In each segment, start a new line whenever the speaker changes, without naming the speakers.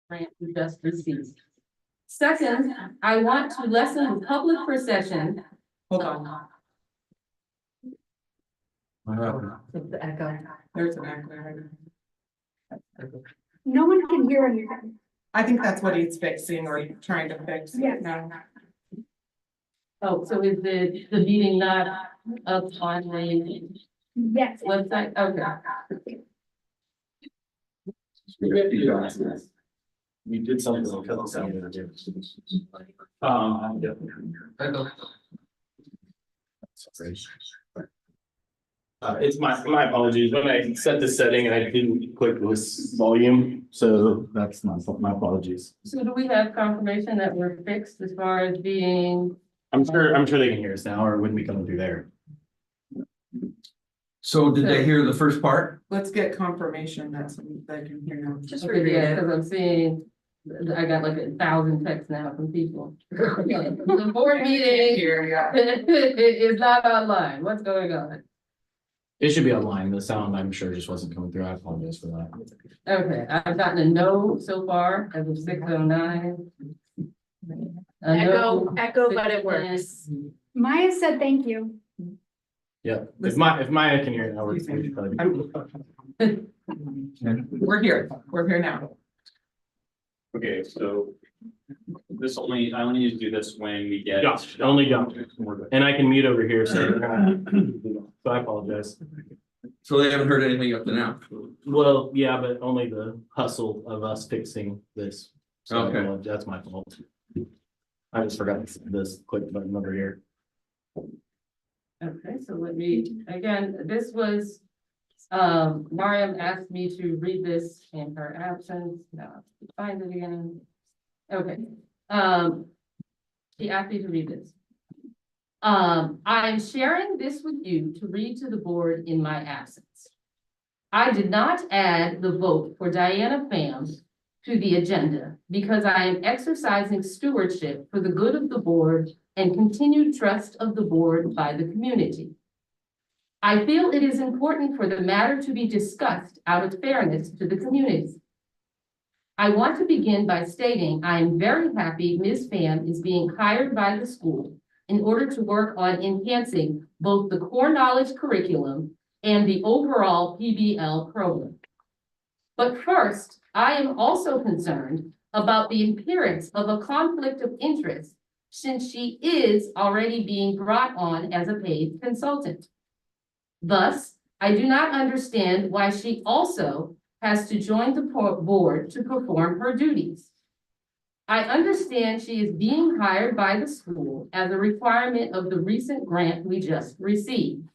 grant we just received. Second, I want to lessen the public perception.
Hold on.
The echo.
There's an echo.
No one can hear anything.
I think that's what he's fixing or trying to fix.
Yes.
No.
Oh, so is the meeting not up on the
Yes.
website? Okay.
We did something on cut the sound. It's my apologies, when I set the setting and I didn't click this volume, so that's my apologies.
So do we have confirmation that we're fixed as far as being?
I'm sure they can hear us now, or when we come through there.
So did they hear the first part?
Let's get confirmation that they can hear now.
Just
Okay,
repeat
yeah,
it.
because I'm seeing, I got like 1,000 texts now from people. The board meeting
Here, yeah.
is not online. What's going on?
It should be online, the sound I'm sure just wasn't coming through, I apologize for that.
Okay, I've gotten a no so far as of 6:09.
Echo, but it works. Maya said thank you.
Yeah, if Maya can hear it, now we're.
We're here now.
Okay, so I only need to do this when we get.
Yeah, only go, and I can mute over here, so. So I apologize.
So they haven't heard anything up to now?
Well, yeah, but only the hustle of us fixing this. So
Okay.
that's my fault. I just forgot this click button over here.
Okay, so let me, again, this was, Mariam asked me to read this in her absence. Now, find it again. Okay, she asked me to read this. I'm sharing this with you to read to the board in my absence. I did not add the vote for Diana Pham to the agenda because I am exercising stewardship for the good of the board and continued trust of the board by the community. I feel it is important for the matter to be discussed out of fairness to the community. I want to begin by stating I am very happy Ms. Pham is being hired by the school in order to work on enhancing both the core knowledge curriculum and the overall PBL program. But first, I am also concerned about the appearance of a conflict of interest since she is already being brought on as a paid consultant. Thus, I do not understand why she also has to join the board to perform her duties. I understand she is being hired by the school as a requirement of the recent grant we just received.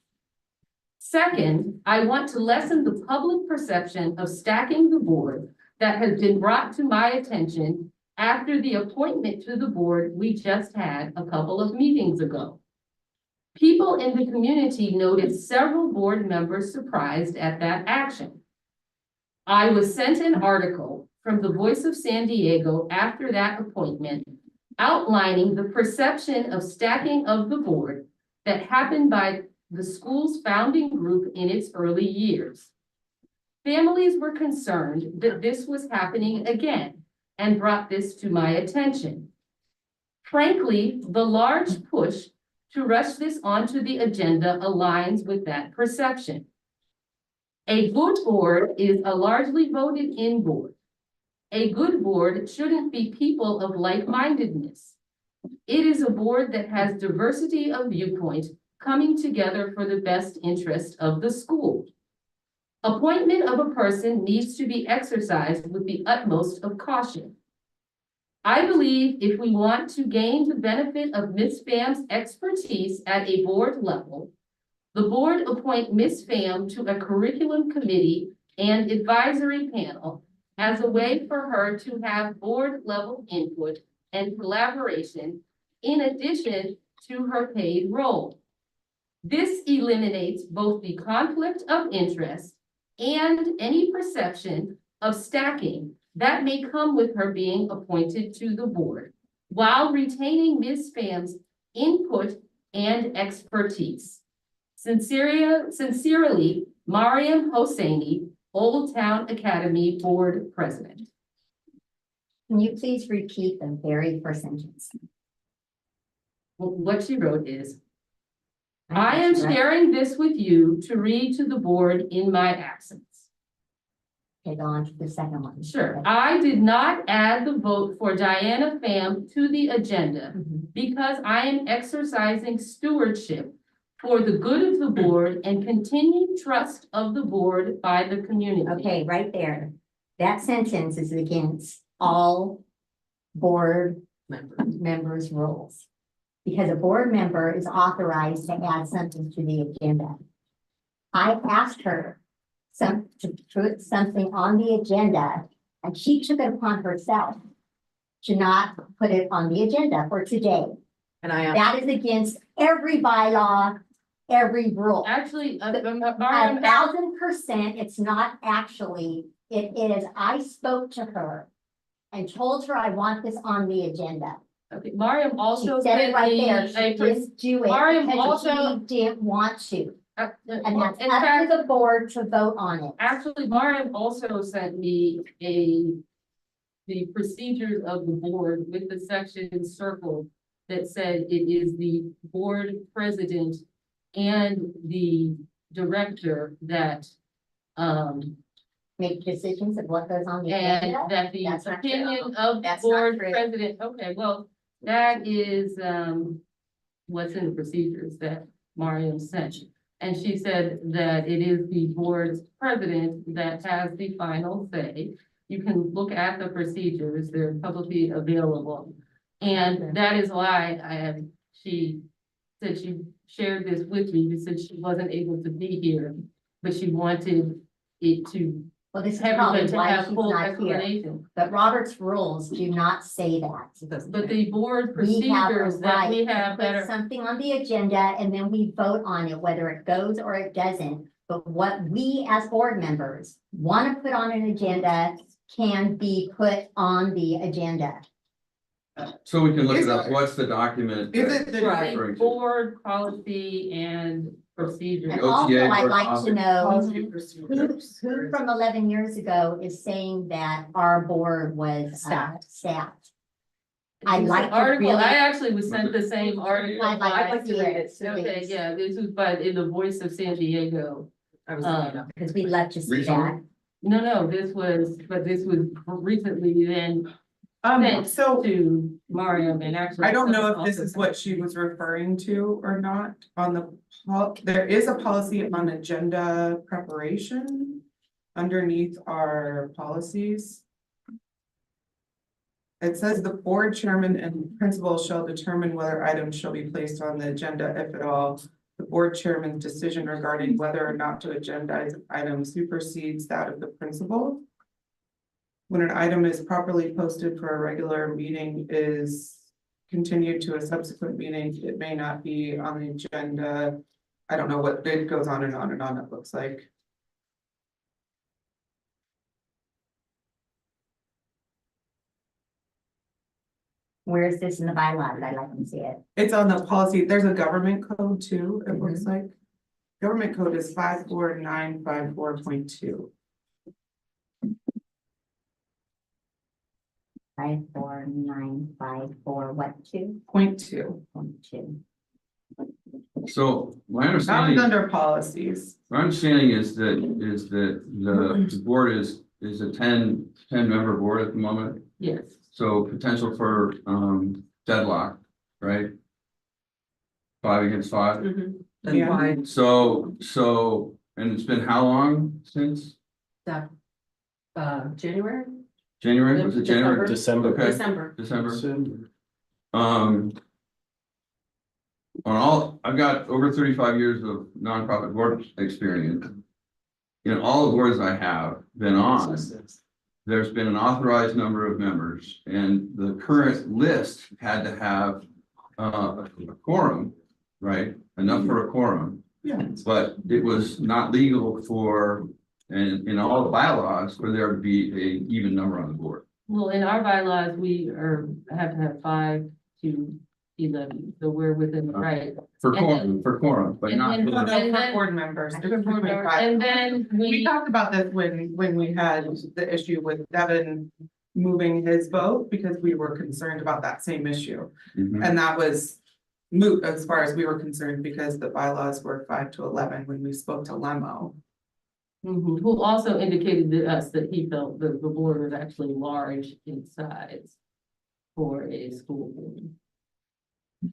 Second, I want to lessen the public perception of stacking the board that has been brought to my attention after the appointment to the board we just had a couple of meetings ago. People in the community noted several board members surprised at that action. I was sent an article from the Voice of San Diego after that appointment outlining the perception of stacking of the board that happened by the school's founding group in its early years. Families were concerned that this was happening again and brought this to my attention. Frankly, the large push to rush this onto the agenda aligns with that perception. A good board is a largely voted in board. A good board shouldn't be people of like-mindedness. It is a board that has diversity of viewpoint coming together for the best interest of the school. Appointment of a person needs to be exercised with the utmost of caution. I believe if we want to gain the benefit of Ms. Pham's expertise at a board level, the board appoint Ms. Pham to a curriculum committee and advisory panel as a way for her to have board level input and collaboration in addition to her paid role. This eliminates both the conflict of interest and any perception of stacking that may come with her being appointed to the board, while retaining Ms. Pham's input and expertise. Sincerely, Mariam Hosseini, Old Town Academy Board President.
Can you please repeat the very first sentence?
What she wrote is, I am sharing this with you to read to the board in my absence.
Okay, go on to the second one.
Sure, I did not add the vote for Diana Pham to the agenda
Mhm.
because I am exercising stewardship for the good of the board and continued trust of the board by the community.
Okay, right there. That sentence is against all board members' rules. Because a board member is authorized to add something to the agenda. I asked her to put something on the agenda, and she took it upon herself to not put it on the agenda for today.
And I
That is against every bylaw, every rule.
Actually, Mariam,
1,000%, it's not actually, it is, I spoke to her and told her I want this on the agenda.
okay, Mariam
She
also
said it
sent
right
me
there, she
a,
didn't do it
Mariam
because
also-
she didn't want to. And that's
in
up
fact,
to the board to vote on it.
actually, Mariam also sent me the procedures of the board with the section circled that said it is the board president and the director that,
Make decisions of what goes on the
and
agenda.
that the
That's not true.
opinion of the
That's not
board
true.
president, okay, well, that is, what's in the procedures that Mariam sent. And she said that it is the board's president that has the final say. You can look at the procedures, they're publicly available. And that is why she said she shared this with me, because she wasn't able to be here, but she wanted it to,
Well, this is probably
everyone to
why
have
she's
full
not here.
explanation.
But Robert's rules do not say that.
But the board
We have a
procedures that we
right to
have that
put
are,
something on the agenda and then we vote on it, whether it goes or it doesn't. But what we as board members want to put on an agenda can be put on the agenda.
So we can look
Is
it up.
it-
What's the document?
Is it
the
the
Referring to.
board policy and procedure.
And
OTA
also, I'd
board
like to
policy.
know
policy
who
procedures?
from 11 years ago is saying that our board was staffed. I'd like to
Article,
really-
I actually was sent the same article.
I'd like to see it,
Okay,
please.
yeah, this was, but in the Voice of San Diego.
Because we'd love to see
Recently?
that.
No, this was recently then sent
So
to Mariam and actually.
I don't know if this
also
is what she was referring to or not on the, there is a policy on agenda preparation underneath our policies. It says the board chairman and principal shall determine whether items shall be placed on the agenda, if at all. The board chairman's decision regarding whether or not to agendize items supersedes that of the principal. When an item is properly posted for a regular meeting is continued to a subsequent meeting, it may not be on the agenda. I don't know what, it goes on and on and on, it looks like.
Where is this in the bylaws? I'd like to see it.
It's on the policy, there's a government code too, it looks like. Government code is 54954.2.
54954, what, 2.2?
0.2.
So my
That was
understanding,
under policies.
my understanding is that the board is a 10 member board at the moment.
Yes,
So potential for deadlock, right? 5 against 5.
Yeah.
So, and it's been how long since?
January?
January? Was it January?
December.
Okay.
December.
December. I've got over 35 years of nonprofit board experience. In all the boards I have been on, there's been an authorized number of members, and the current list had to have a quorum, right? Enough for a quorum,
Yeah.
but it was not legal for, and in all the bylaws, for there to be a even number on the board.
well, in our bylaws, have to have 5 to 11, so we're within the right.
For
And
quorum, but
and
not.
then-
for
No,
the-
And
for
then-
board members.
And then
We
we,
talked about this when we had the issue with Devin moving his vote because we were concerned about that same issue.
Mhm.
And that was moot as far as we were concerned because the bylaws were 5 to 11 when we spoke to Lemo.
Who also indicated to us that he felt that the board was actually large in size for a school board.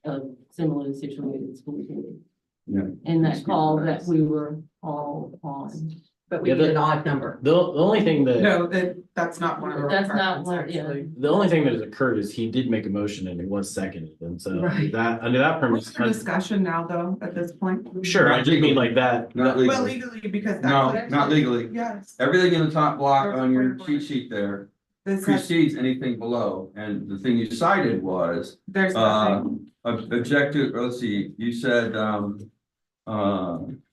A similarly situated school board.
Yeah.
In that call that we were all on.
But we
Yeah,
need
the-
an odd number.
The only thing that,
No, that's not one of our
That's not
requirements,
one, yeah.
actually.
the only thing that has occurred is he did make a motion and it was seconded, and so
Right.
that, under that
What's
premise.
the discussion now, though, at this point?
Sure, I just mean like that.
Not
Well,
legally.
legally, because.
No,
that-
not legally.
Yes.
Everything in the top block on your cheat sheet there
This has,
precedes anything below, and the thing you cited was,
there's nothing.
objective, let's see, you said,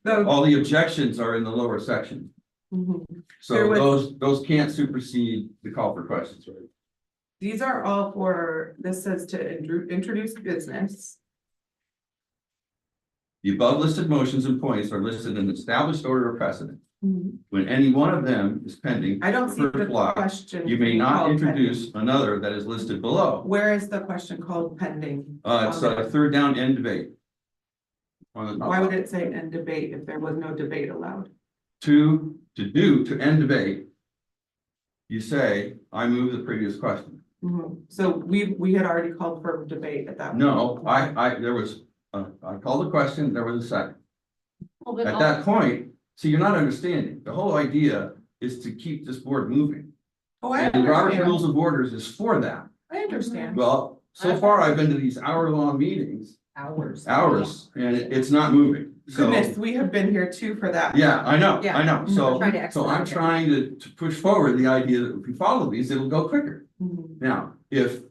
So,
all the objections are in the lower section.
mhm.
So
There was-
those can't supersede the call for questions, right?
These are all for, this says to introduce business.
The above listed motions and points are listed in established order of precedent. When any one of them is pending.
I don't see
first
the
block,
question.
You may not
called
introduce another that is listed below.
pending. Where is the question called pending?
It's a third down end debate. On the top
Why would
block.
it say end debate if there was no debate allowed?
To end debate. You say, I move the previous question.
So we had already called for debate at that. point.
No, there was, I called the question, there was a second.
Well, but
At that point, see, you're not understanding. The whole idea is to keep this board moving.
Oh, I
And Robert's
understand.
Rules of Orders is for that.
I understand.
Well, so far I've been to these hour-long meetings,
Hours.
and it's not moving. So,
Goodness, we have been here too for that.
yeah, I know.
Yeah.
So,
Trying to
so I'm
expedite it.
trying to push forward the idea that if we follow these, it'll go quicker.
Mhm,
Now, if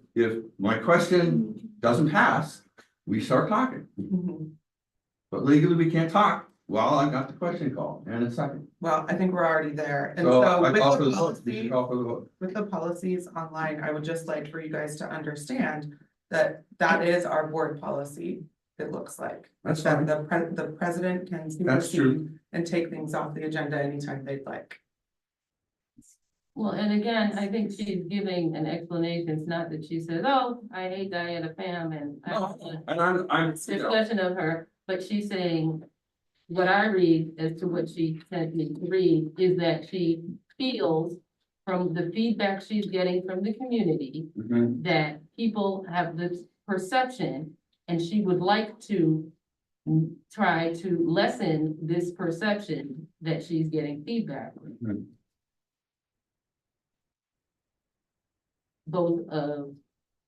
my question doesn't pass, we start talking.
mhm.
But legally, we can't talk while I got the question called and a second.
Well, I think we're already there. And
So
so
I
with
call for
the
the vote. Did
policy,
you call for the vote?
with the policies online, I would just like for you guys to understand that that is our board policy. It looks like.
That's
That
fine.
the president can
That's true.
supersede and take things off the agenda anytime they'd like.
Well, and again, I think she's giving an explanation. It's not that she says, oh, I hate Diana Pham and I don't want
And I'm, you know,
discussion of her, but she's saying. What I read as to what she sent me to read is that she feels from the feedback she's getting from the community.
mhm.
That people have this perception and she would like to. Try to lessen this perception that she's getting feedback.
Mhm.
Both of,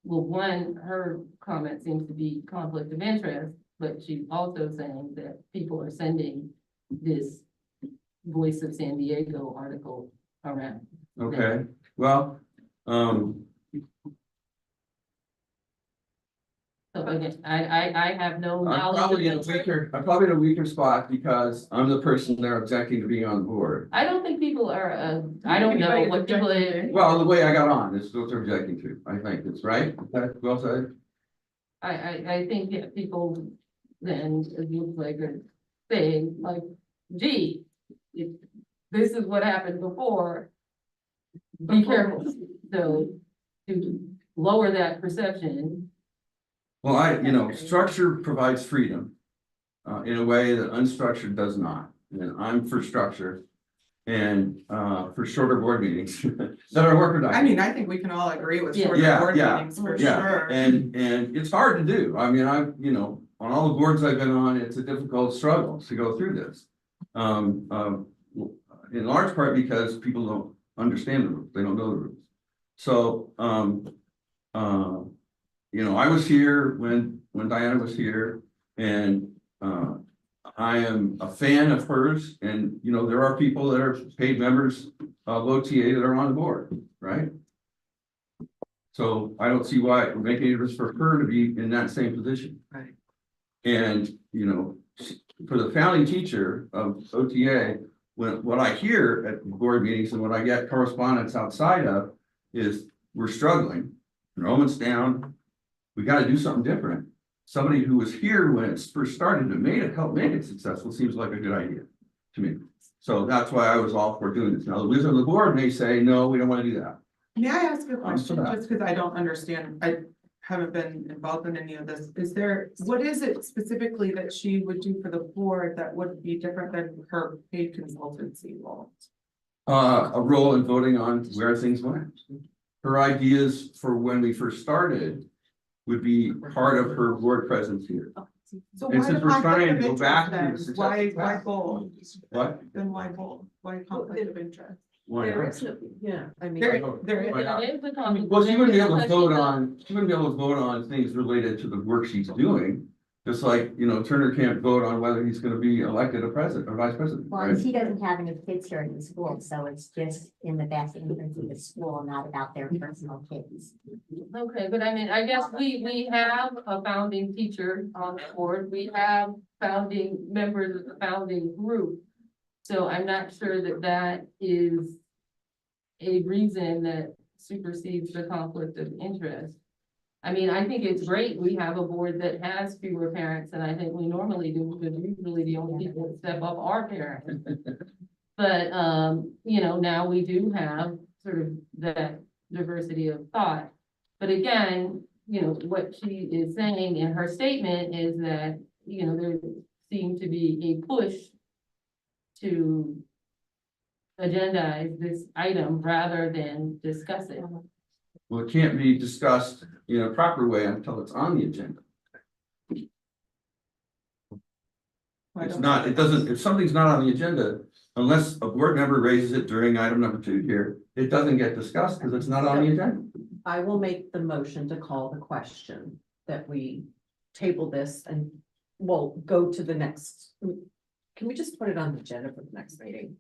well, one, her comment seems to be conflict of interest, but she's also saying that people are sending this Voice of San Diego article around.
Okay, well,
So again, I have no
I'm
knowledge.
probably in a
of-
weaker spot because I'm the person they're objecting to being on the board.
I don't think people are, I don't know
Anybody's
what people
objecting to
Well, the way I got on is what they're objecting to. I think it's right. Is that well said?
I think that people then, it looks like are saying like, gee, if this is what happened before. Be careful, so to lower that perception.
Well, structure provides freedom. In a way that unstructured does not, and I'm for structure. And for shorter board meetings that are work
I
productive.
mean, I think we can all agree with
Yeah.
shorter
Yeah,
board
yeah,
meetings for
Yeah,
sure.
and it's hard to do. I mean, on all the boards I've been on, it's a difficult struggle to go through this. In large part because people don't understand the rules, they don't know the rules. So, I was here when Diana was here, and I am a fan of hers, and there are people that are paid members of OTA that are on the board, right? So I don't see why it would make any difference for her to be in that same position.
Right.
And, for the founding teacher of OTA, what I hear at board meetings and what I get correspondence outside of is we're struggling, enrollment's down, we gotta do something different. Somebody who was here when it first started and help make it successful seems like a good idea to me. So that's why I was all for doing this. Now, the wisdom of the board may say, no, we don't want to do that.
May I ask a question,
that.
just because I don't understand, I haven't been involved in any of this, what is it specifically that she would do for the board that would be different than her paid consultancy role?
A role in voting on where things went. Her ideas for when we first started would be part of her board presence here.
So
And
why
since
the
we're
conflict
trying
of
to go back to
interest
the
then? Why
successful
bold?
What?
Then why bold? Why conflict of interest?
Why
There
not?
is no, yeah, I mean.
There
Why not?
It is a conflict
Well,
of
she wouldn't be able to
interest
vote
because-
on, she wouldn't be able to vote on things related to the work she's doing. Just like, Turner can't vote on whether he's gonna be elected a president or vice president,
Well,
right?
and she doesn't have any kids here in the school, so it's just in the best interest of the school, not about their personal kids.
Okay, but I mean, I guess we have a founding teacher on the board, we have founding members of the founding group. So I'm not sure that that is a reason that supersedes the conflict of interest. I mean, I think it's great, we have a board that has fewer parents than I think we normally do, because usually the only people that step up are parents. But, now we do have sort of that diversity of thought. But again, what she is saying in her statement is that, there seemed to be a push to agendize this item rather than discuss it.
Well, it can't be discussed in a proper way until it's on the agenda.
Why
It's
don't-
not, it doesn't, if something's not on the agenda, unless a board member raises it during item number 2 here, it doesn't get discussed because it's not on the agenda.
I will make the motion to call the question that we table this and we'll go to the next. Can we just put it on the agenda for the next meeting?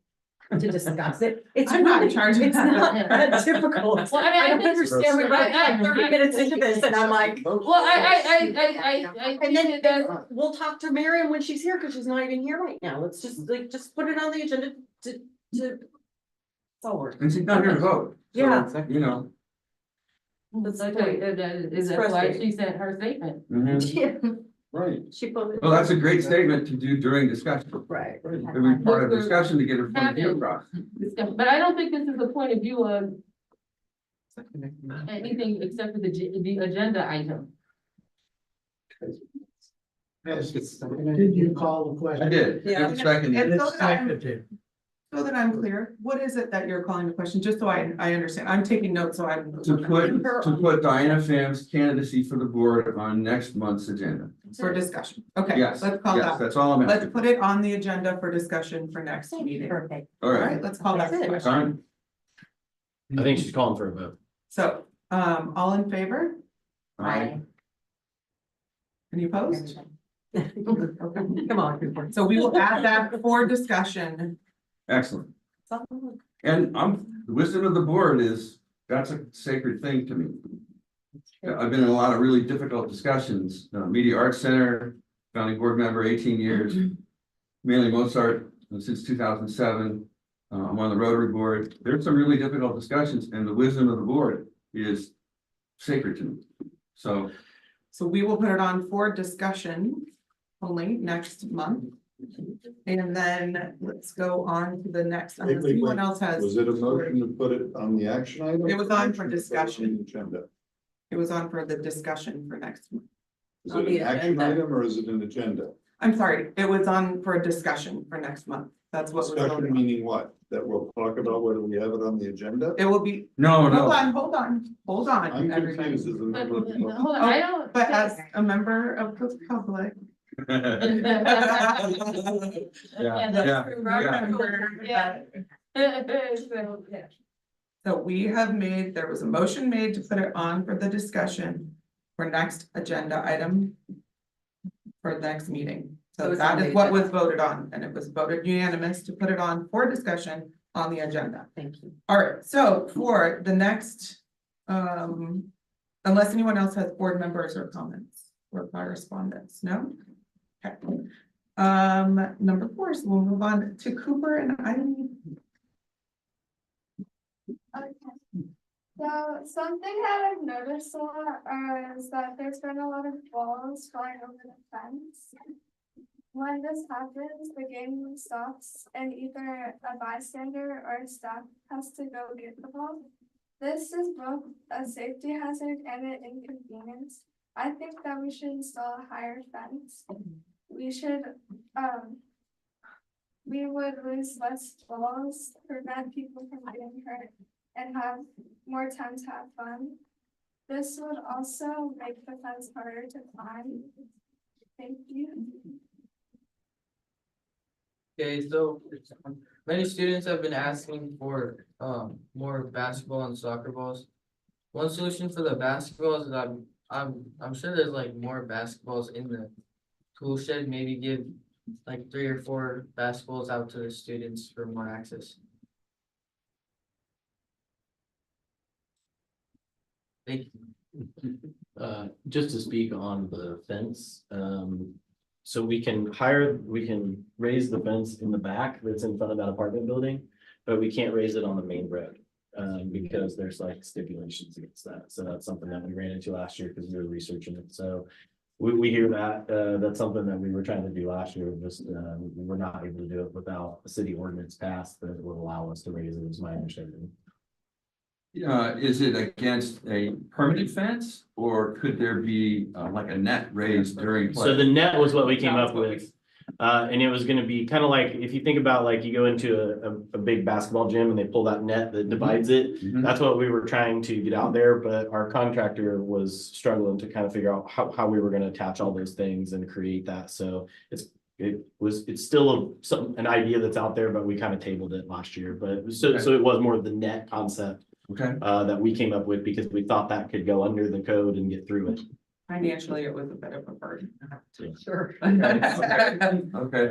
To discuss it? It's
I'm not in
really,
charge of
it's not
that.
that difficult.
Well, I mean,
I don't understand, we're like
I-
30 minutes into this and I'm like.
Well, I
And then
think that,
we'll talk to Miriam when she's here, because she's not even here right now. Let's just just put it on the agenda to forward.
And she's not here to vote. So,
Yeah.
that's why
frustrating.
she sent her statement.
mhm,
Yeah,
right.
she put it.
Well, that's a great statement to do during discussion.
Right.
It would be part of discussion to get her point of view across.
But I don't think this is the point of view of anything except for the agenda item.
Did you call the question?
I did.
Yeah.
It was seconded.
And
It's
so that I'm-
seconded.
so that I'm clear, what is it that you're calling the question, just so I understand, I'm taking notes, so I'm.
To put Diana Pham's candidacy for the board on next month's agenda.
For discussion, okay,
Yes,
let's call
yes,
that,
that's all I'm
let's
asking.
put it on the agenda for discussion for next meeting.
Perfect.
All
All
right,
right, let's call that
That's it.
question.
fine.
I think she's calling for a vote.
So, all in favor?
Aye.
Any opposed?
Come on.
So we will add that for discussion.
Excellent. And the wisdom of the board is, that's a sacred thing to me. I've been in a lot of really difficult discussions, Media Arts Center, founding board member 18 years. Mainly Mozart since 2007. I'm on the Rotary Board. There's some really difficult discussions and the wisdom of the board is sacred to me. So,
So we will put it on for discussion only next month. And then let's go on to the next, unless
Wait,
anyone
wait.
else has.
Was it a motion to put it on the action item?
It was on for discussion.
On the agenda.
It was on for the discussion for next month.
Is
On
it
the
an action
agenda.
item or is it an agenda?
I'm sorry, it was on for a discussion for next month. That's what was
Discussion
voted on.
meaning what? That we'll talk about whether we have it on the agenda?
It will be,
no,
hold on,
I'm
everybody.
confused as a
But,
member of the public.
hold on, I don't.
But as a member of the public.
Yeah,
that's
yeah,
true,
yeah.
remember, yeah. So, yeah.
So we have made, there was a motion made to put it on for the discussion for next agenda item. For the next meeting.
So
So
it's on
that
the
is what was
agenda.
voted on, and it was voted unanimous to put it on for discussion on the agenda.
Thank you.
All right, so for the next, unless anyone else has board members or comments or correspondence, no? Okay. Number 4, so we'll move on to Cooper and Eileen.
Okay. So something that I've noticed a lot is that there's been a lot of balls flying over the fence. When this happens, the game stops and either a bystander or staff has to go get the ball. This is both a safety hazard and an inconvenience. I think that we should install a higher fence. We should, we would lose less balls, prevent people from getting hurt, and have more time to have fun. This would also make the fence harder to climb. Thank you.
Okay, so many students have been asking for more basketball and soccer balls. One solution for the basketballs is I'm sure there's like more basketballs in the tool shed, maybe give like 3 or 4 basketballs out to the students for more access. Thank you.
Just to speak on the fence, so we can raise the fence in the back that's in front of that apartment building, but we can't raise it on the main road. Because there's like stipulations against that, so that's something that we ran into last year because we were researching it, so. We hear that, that's something that we were trying to do last year, just, we were not able to do it without a city ordinance passed that would allow us to raise it, is my understanding.
Is it against a permanent fence or could there be like a net raised during play?
So the net was what we came up with. And it was gonna be kind of like, if you think about like you go into a big basketball gym and they pull that net that divides it.
Mhm.
That's what we were trying to get out there, but our contractor was struggling to kind of figure out how we were gonna attach all those things and create that. So it's still an idea that's out there, but we kind of tabled it last year. But so it was more of the net concept that we came up with because we thought that could go under the code and get through it.
Financially, it was a bit of a burden.
Sure.
Okay,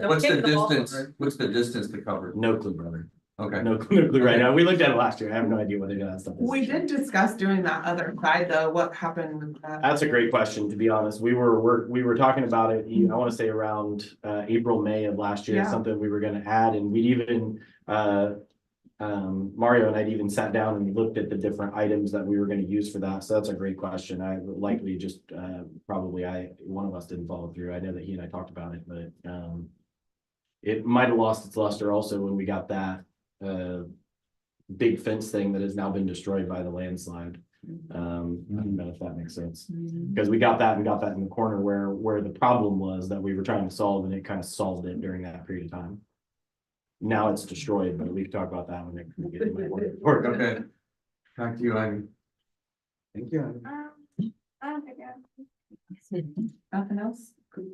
what's the
take the ball
distance,
over.
what's the distance to cover?
No clue, brother.
Okay.
No clue right now. We looked at it last year. I have no idea what they did that stuff. is.
We did discuss doing that other side though, what happened with that?
That's a great question, to be honest. We were talking about it, I want to say around April, May of last year,
Yeah.
something we were gonna add, and we'd even Mario and I'd even sat down and looked at the different items that we were gonna use for that. So that's a great question. I would likely just probably one of us didn't follow through. I know that he and I talked about it, but it might have lost its luster also when we got that big fence thing that has now been destroyed by the landslide. I don't know if that makes sense. Because we got that in the corner where the problem was that we were trying to solve, and it kind of solved it during that period of time. Now it's destroyed, but we can talk about that when we get to my work.
Okay. Back to you, Ivy.
Thank you.
I don't think I.
Nothing else? All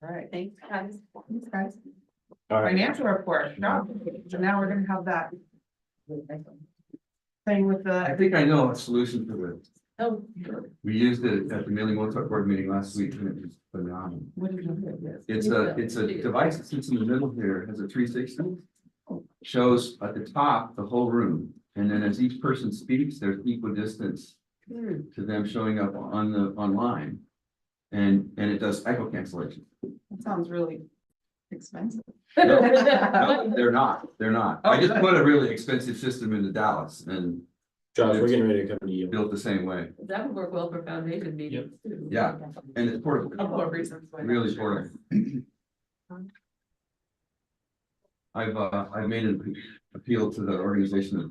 right,
Thanks, guys.
thanks, guys.
All right.
Financial report, no, so now we're gonna have that. Thing with
I
the,
think I know a solution for this.
Oh.
We used it at the Milling OTA Board meeting last week and it was phenomenal.
what did you do?
It's a device that sits in the middle here, has a 360. Shows at the top, the whole room, and then as each person speaks, there's equal distance to them showing up online. And it does echo cancellation.
That sounds really expensive.
No, they're not. I just put a really expensive system into Dallas and
Josh, we're getting ready to come to you.
built the same way.
That would work well for foundation meetings too.
Yeah. And it's portable,
Couple of reasons. why.
really portable. I've made an appeal to the organization that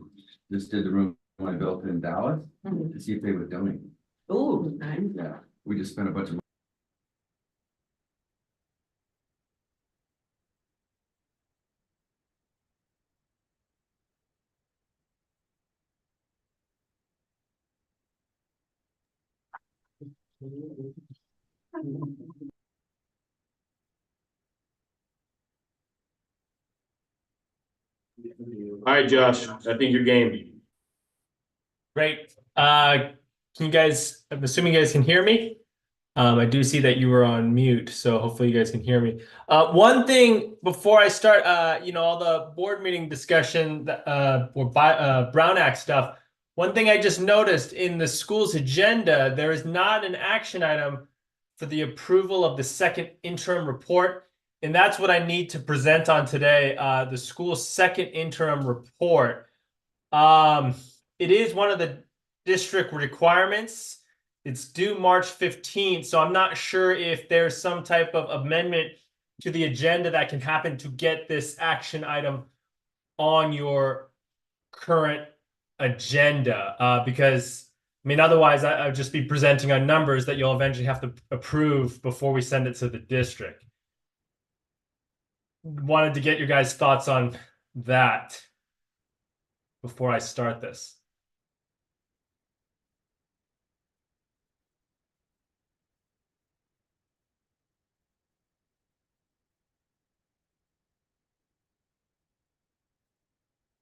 just did the room I built in Dallas to see if they would donate.
Ooh, nice.
Yeah, we just spent a bunch of.
All right, Josh, I think you're game.
Great. Can you guys, I'm assuming you guys can hear me? I do see that you were on mute, so hopefully you guys can hear me. One thing before I start, all the board meeting discussion, Brown Act stuff. One thing I just noticed in the school's agenda, there is not an action item for the approval of the second interim report. And that's what I need to present on today, the school's second interim report. It is one of the district requirements. It's due March 15th, so I'm not sure if there's some type of amendment to the agenda that can happen to get this action item on your current agenda, because I mean, otherwise I would just be presenting on numbers that you'll eventually have to approve before we send it to the district. Wanted to get your guys' thoughts on that before I start this.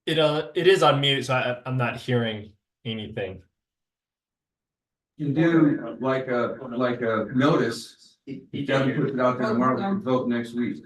It is on mute, so I'm not hearing anything.
You do like a notice, Devin puts it out there tomorrow, we vote next week.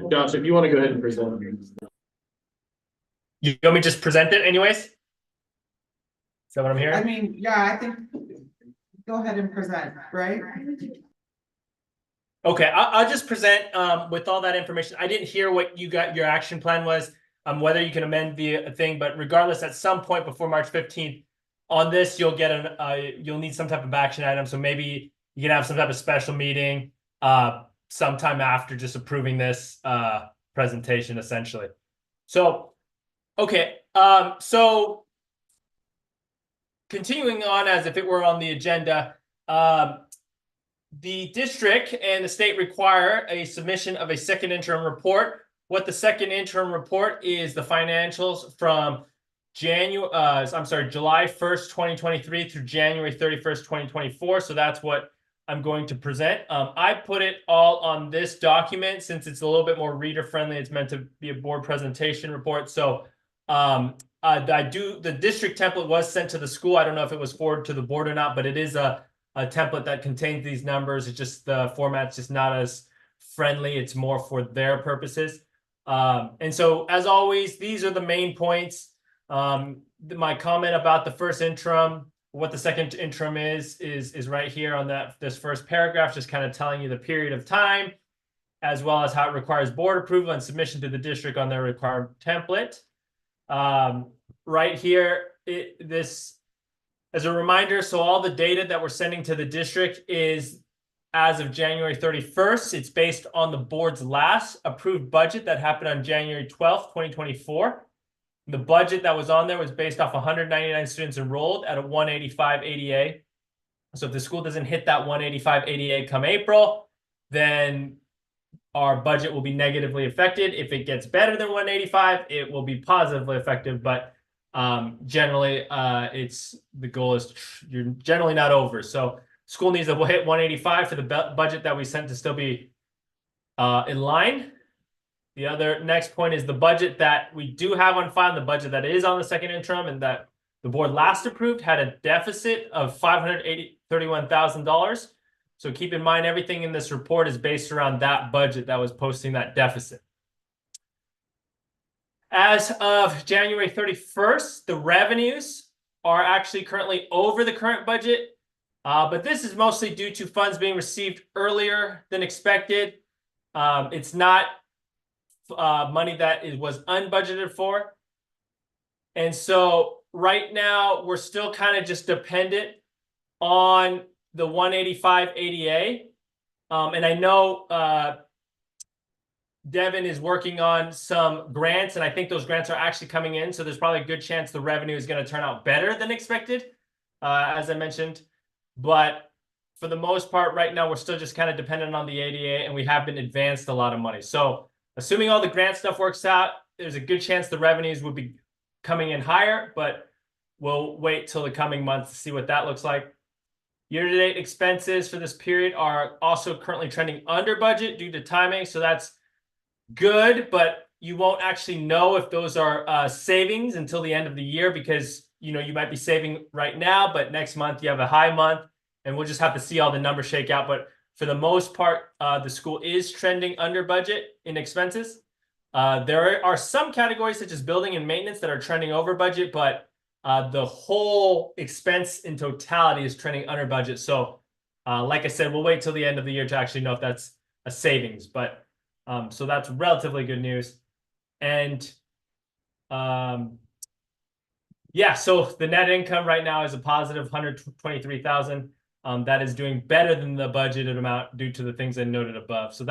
Josh, if you want to go ahead and present.
You want me to just present it anyways? Is that what I'm hearing?
I mean, yeah, I think, go ahead and present, right?
Okay, I'll just present with all that information. I didn't hear what you got your action plan was, whether you can amend the thing, but regardless, at some point before March 15th, on this, you'll get you'll need some type of action item. So maybe you can have some type of special meeting sometime after just approving this presentation, essentially. So, okay, so continuing on as if it were on the agenda, the district and the state require a submission of a second interim report. What the second interim report is the financials from July 1st, 2023 through January 31st, 2024. So that's what I'm going to present. I put it all on this document since it's a little bit more reader friendly. It's meant to be a board presentation report. So the district template was sent to the school. I don't know if it was forwarded to the board or not, but it is a template that contains these numbers. It's just the format's just not as friendly. It's more for their purposes. And so as always, these are the main points. My comment about the first interim, what the second interim is right here on this first paragraph, just kind of telling you the period of time, as well as how it requires board approval and submission to the district on their required template. Right here, this as a reminder, so all the data that we're sending to the district is as of January 31st. It's based on the board's last approved budget that happened on January 12th, 2024. The budget that was on there was based off 199 students enrolled at a 185 ADA. So if the school doesn't hit that 185 ADA come April, then our budget will be negatively affected. If it gets better than 185, it will be positively affected. But generally, the goal is you're generally not over. So school needs to hit 185 for the budget that we sent to still be in line. The other next point is the budget that we do have on file, the budget that is on the second interim and that the board last approved had a deficit of $531,000. So keep in mind, everything in this report is based around that budget that was posting that deficit. As of January 31st, the revenues are actually currently over the current budget, but this is mostly due to funds being received earlier than expected. It's not money that was unbudgeted for. And so right now, we're still kind of just dependent on the 185 ADA. And I know Devin is working on some grants, and I think those grants are actually coming in. So there's probably a good chance the revenue is going to turn out better than expected, as I mentioned. But for the most part, right now, we're still just kind of dependent on the ADA, and we have been advanced a lot of money. So assuming all the grant stuff works out, there's a good chance the revenues would be coming in higher, but we'll wait till the coming months to see what that looks like. Year-to-date expenses for this period are also currently trending under budget due to timing, so that's good, but you won't actually know if those are savings until the end of the year, because you know you might be saving right now, but next month you have a high month, and we'll just have to see all the numbers shake out. But for the most part, the school is trending under budget in expenses. There are some categories such as building and maintenance that are trending over budget, but the whole expense in totality is trending under budget. So like I said, we'll wait till the end of the year to actually know if that's a savings, but so that's relatively good news. And yeah, so the net income right now is a positive 123,000. That is doing better than the budgeted amount due to the things I noted above. So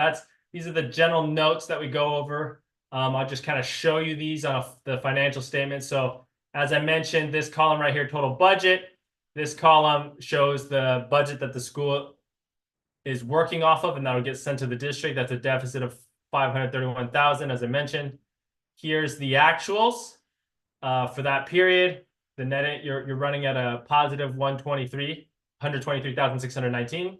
these are the general notes that we go over. I'll just kind of show you these on the financial statement. So as I mentioned, this column right here, total budget. This column shows the budget that the school is working off of, and that will get sent to the district. That's a deficit of 531,000, as I mentioned. Here's the actuals for that period. The net, you're running at a positive 123,619.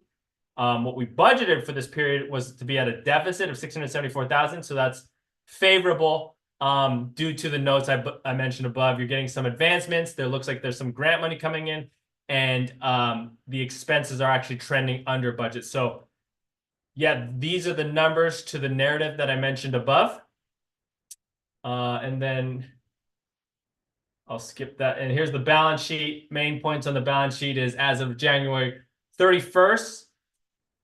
What we budgeted for this period was to be at a deficit of 674,000. So that's favorable due to the notes I mentioned above. You're getting some advancements. There looks like there's some grant money coming in, and the expenses are actually trending under budget. So yeah, these are the numbers to the narrative that I mentioned above. And then I'll skip that. And here's the balance sheet. Main points on the balance sheet is as of January 31st,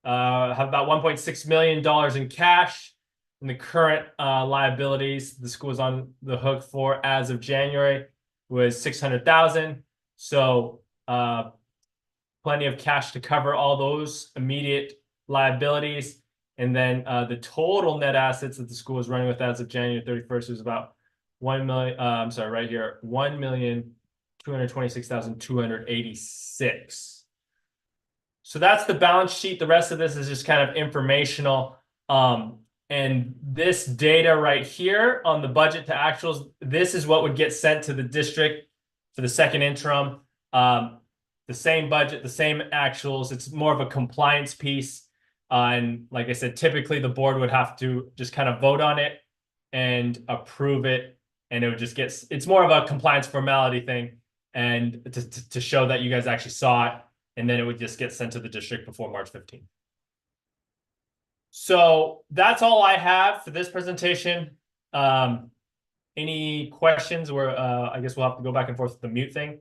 have about $1.6 million in cash. And the current liabilities the school is on the hook for as of January was 600,000. So plenty of cash to cover all those immediate liabilities. And then the total net assets that the school is running with as of January 31st is about 1 million. I'm sorry, right here, 1,226,286. So that's the balance sheet. The rest of this is just kind of informational. And this data right here on the budget to actuals, this is what would get sent to the district for the second interim. The same budget, the same actuals. It's more of a compliance piece. And like I said, typically the board would have to just kind of vote on it and approve it. And it would just get, it's more of a compliance formality thing, and to show that you guys actually saw it. And then it would just get sent to the district before March 15th. So that's all I have for this presentation. Any questions? Or I guess we'll have to go back and forth with the mute thing.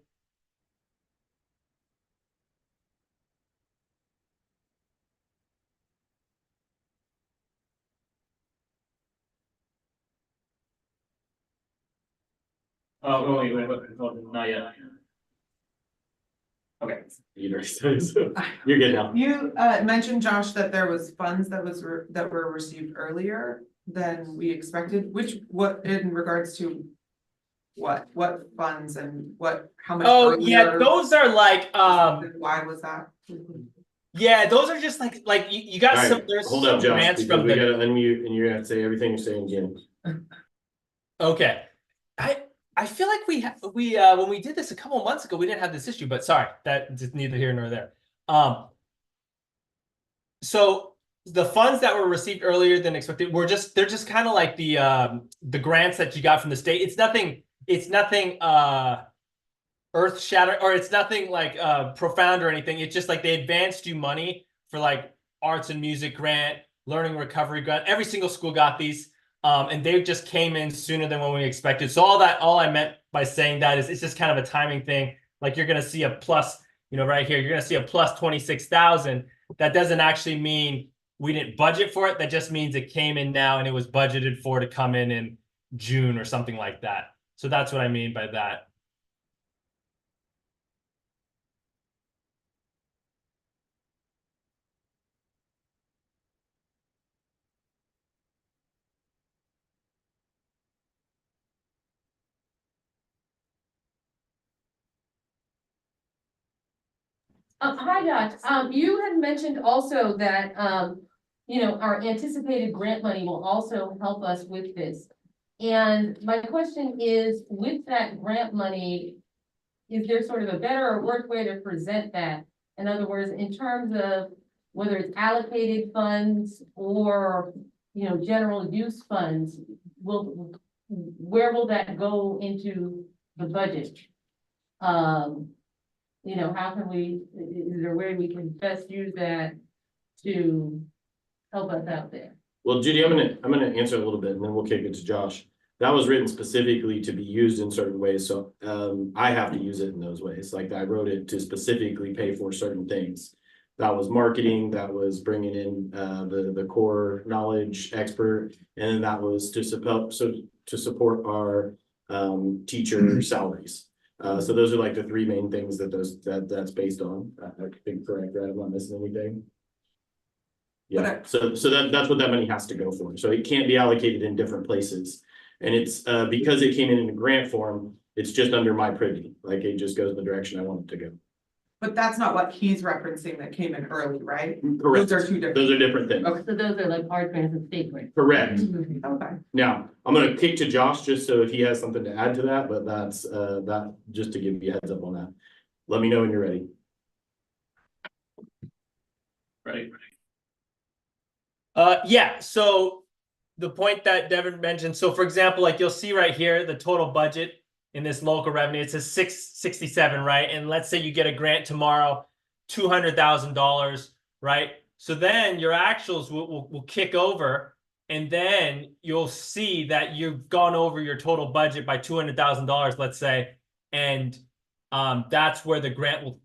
Oh, wait, not yet. Okay.
You're good now.
You mentioned, Josh, that there was funds that were received earlier than we expected. What in regards to what funds and how much?
Oh yeah, those are like
why was that?
Yeah, those are just like you got some.
Right,
There's
hold
some
up, Josh,
grants
because
from
we
the.
gotta unmute, and you're gonna have to say everything you're saying again.
Okay, I feel like we when we did this a couple months ago, we didn't have this issue, but sorry, that is neither here nor there. So the funds that were received earlier than expected they're just kind of like the grants that you got from the state. It's nothing earth shattering, or it's nothing like profound or anything. It's just like they advanced you money for like arts and music grant, learning recovery grant. Every single school got these. And they just came in sooner than when we expected. So all I meant by saying that is it's just kind of a timing thing. Like you're going to see a plus, right here, you're going to see a plus 26,000. That doesn't actually mean we didn't budget for it. That just means it came in now and it was budgeted for to come in June or something like that. So that's what I mean by that.
Hi, Josh. You had mentioned also that, our anticipated grant money will also help us with this. And my question is, with that grant money, is there sort of a better or worse way to present that? In other words, in terms of whether it's allocated funds or, general use funds, where will that go into the budget? How can is there a way we can best use that to help us out there?
Well, Judy, I'm gonna answer a little bit and then we'll kick it to Josh. That was written specifically to be used in certain ways, so I have to use it in those ways. Like I wrote it to specifically pay for certain things. That was marketing, that was bringing in the core knowledge expert, and then that was to support our teacher salaries. So those are like the three main things that's based on. I think correct, right? I'm not missing anything. Yeah, so that's what that money has to go for. So it can't be allocated in different places. And it's because it came in a grant form, it's just under my privy. Like it just goes in the direction I want it to go.
But that's not what he's referencing that came in early, right?
Correct.
Those are two different.
Those are different things.
Okay.
So those are like our grants and state grants.
Correct.
Okay.
Now, I'm gonna kick to Josh just so if he has something to add to that, but that's that just to give you a heads up on that. Let me know when you're ready.
Right.
Yeah, so the point that Devin mentioned, so for example, like you'll see right here, the total budget in this local revenue, it says 667, right? And let's say you get a grant tomorrow, $200,000, right? So then your actuals will kick over, and then you'll see that you've gone over your total budget by $200,000, let's say, and that's where the grant will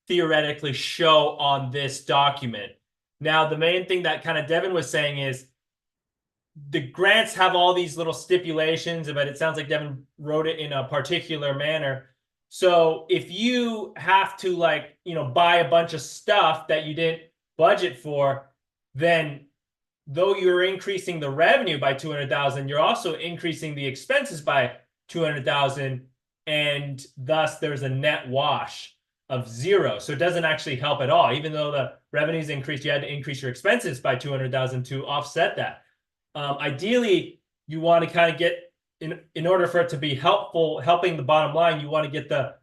theoretically show on this document. Now, the main thing that kind of Devin was saying is the grants have all these little stipulations, but it sounds like Devin wrote it in a particular manner. So if you have to buy a bunch of stuff that you didn't budget for, then though you're increasing the revenue by 200,000, you're also increasing the expenses by 200,000, and thus there's a net wash of zero. So it doesn't actually help at all. Even though the revenues increased, you had to increase your expenses by 200,000 to offset that. Ideally, you want to kind of get in order for it to be helping the bottom line, you want to get the,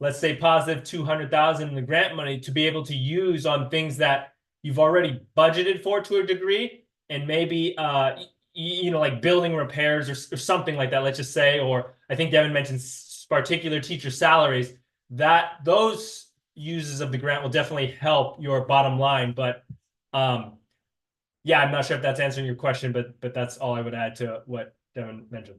let's say, positive 200,000 in the grant money to be able to use on things that you've already budgeted for to a degree, and maybe like building repairs or something like that, let's just say. Or I think Devin mentioned particular teacher salaries, that those uses of the grant will definitely help your bottom line. But yeah, I'm not sure if that's answering your question, but that's all I would add to what Devin mentioned.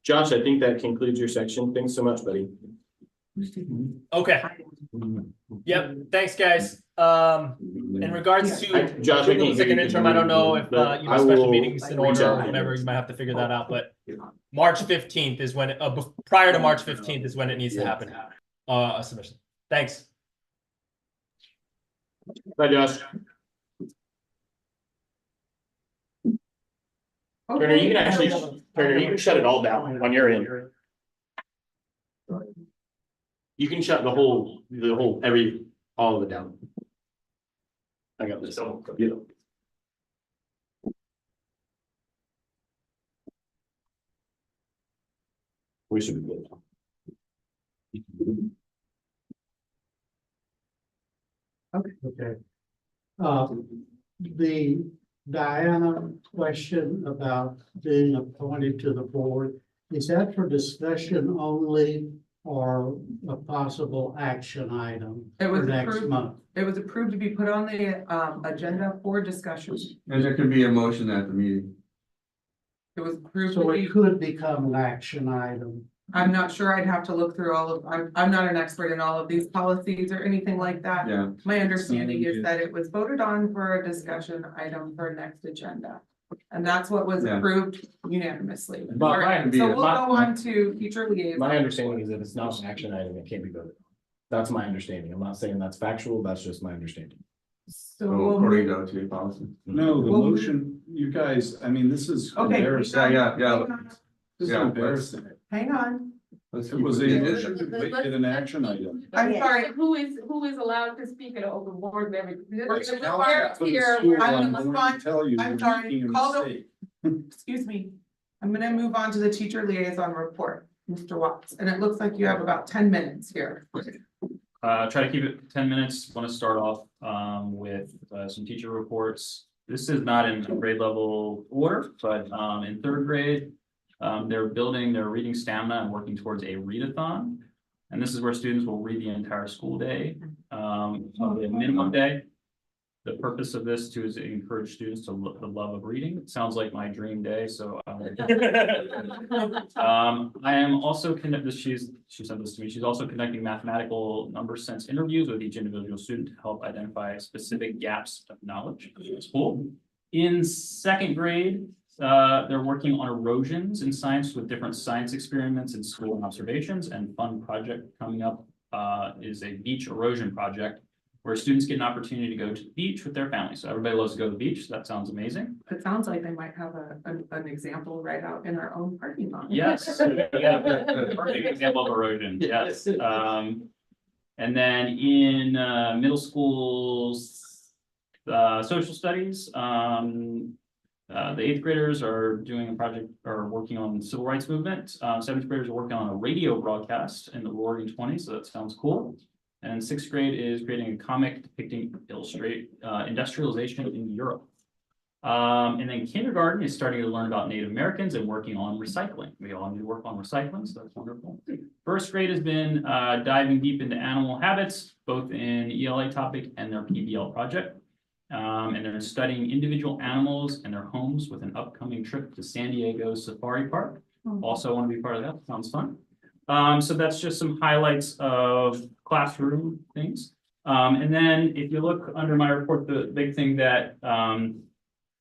Josh, I think that concludes your section. Thanks so much, buddy.
Okay. Yep. Thanks, guys. In regards to
Josh, I can't
second
hear you.
interim, I don't know if
I
special
will
meetings in
reach
order
out
or
to
whatever.
you.
You might have to figure that out. But March 15th is when prior to March 15th is when it needs to happen. A submission. Thanks.
Bye, Josh. Turner, you can actually, Turner, you can shut it all down on your end. You can shut all of it down. I got this. Yeah. We should be good.
Okay. The Diana question about being appointed to the board, is that for discussion only or a possible action item
It was
for next
approved.
month?
It was approved to be put on the agenda for discussion.
And there could be a motion at the meeting.
It was approved
So
to
it
be,
could become an action item.
I'm not sure, I'd have to look through I'm not an expert in all of these policies or anything like that.
Yeah.
My understanding is that it was voted on for a discussion item for next agenda. And that's what was
Yeah.
approved unanimously.
But
All right,
mine-
so we'll
my-
go on to future liaison.
My understanding is that it's not an action item, it can't be voted on. That's my understanding. I'm not saying that's factual, that's just my understanding.
So we'll
according
move,
to OTA policy.
No, the
Well,
motion, you guys, I mean, this is
Okay.
embarrassing.
Yeah.
hang on,
This is
Yeah,
embarrassing.
hang on.
Let's
It
keep
was a
it-
motion to make it an action item.
I'm
Yeah.
sorry.
Who is allowed to speak at an open board member?
It's
This-
now
this-
for the
here,
school,
I'm
I'm
gonna
going
move
to tell you,
I'm
you're
sorry,
making a
call the-
mistake.
Excuse me. I'm gonna move on to the teacher liaison report, Mr. Watts, and it looks like you have about 10 minutes here.
Try to keep it 10 minutes. Want to start off with some teacher reports. This is not in grade level order, but in third grade, they're building their reading stamina and working towards a readathon. And this is where students will read the entire school day, of the minimum day. The purpose of this too is to encourage students to the love of reading. It sounds like my dream day, so. I am also she sent this to me. She's also conducting mathematical number sense interviews with each individual student to help identify specific gaps of knowledge. It's cool. In second grade, they're working on erosions in science with different science experiments and school observations, and fun project coming up is a beach erosion project where students get an opportunity to go to the beach with their families. So everybody loves to go to the beach. So that sounds amazing.
It sounds like they might have an example right out in our own parking lot.
Yes, yeah, perfect example of erosion, yes. And then in middle school's social studies, the 8th graders are doing a project or working on the civil rights movement. 7th graders are working on a radio broadcast in the Roaring 20s, so that sounds cool. And 6th grade is creating a comic depicting industrialization in Europe. And then kindergarten is starting to learn about Native Americans and working on recycling. We all need to work on recycling, so that's wonderful. First grade has been diving deep into animal habits, both in ELA topic and their PBL project. And they're studying individual animals and their homes with an upcoming trip to San Diego Safari Park. Also want to be part of that, sounds fun. So that's just some highlights of classroom things. And then if you look under my report, the big thing that I'm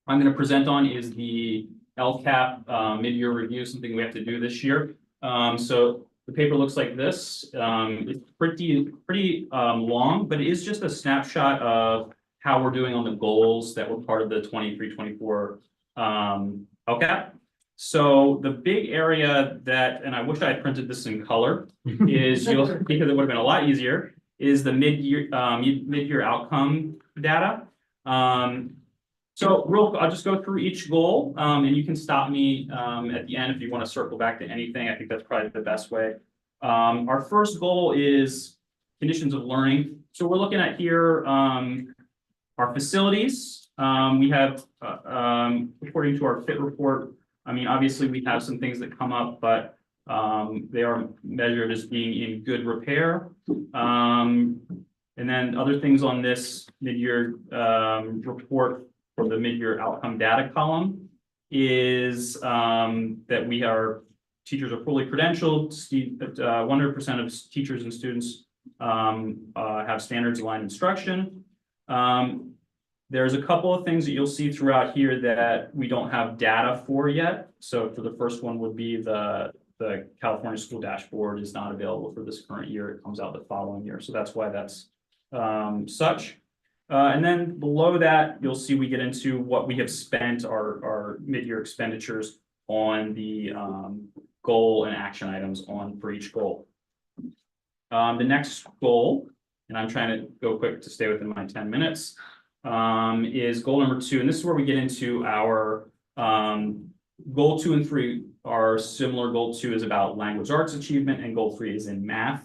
going to present on is the LCAP mid-year review, something we have to do this year. So the paper looks like this. It's pretty long, but it is just a snapshot of how we're doing on the goals that were part of the 23-24 LCAP. So the big area that, and I wish I had printed this in color, is because it would have been a lot easier, is the mid-year outcome data. So I'll just go through each goal, and you can stop me at the end if you want to circle back to anything. I think that's probably the best way. Our first goal is conditions of learning. So we're looking at here our facilities. We have, according to our FIT report, I mean, obviously we have some things that come up, but they are measured as being in good repair. And then other things on this mid-year report for the mid-year outcome data column is that teachers are fully credentialed. 100% of teachers and students have standards aligned instruction. There's a couple of things that you'll see throughout here that we don't have data for yet. So for the first one would be the California School Dashboard is not available for this current year. It comes out the following year. So that's why that's such. And then below that, you'll see we get into what we have spent our mid-year expenditures on the goal and action items for each goal. The next goal, and I'm trying to go quick to stay within my 10 minutes, is goal number 2. And this is where we get into our goal 2 and 3 are similar. Goal 2 is about language arts achievement and goal 3 is in math.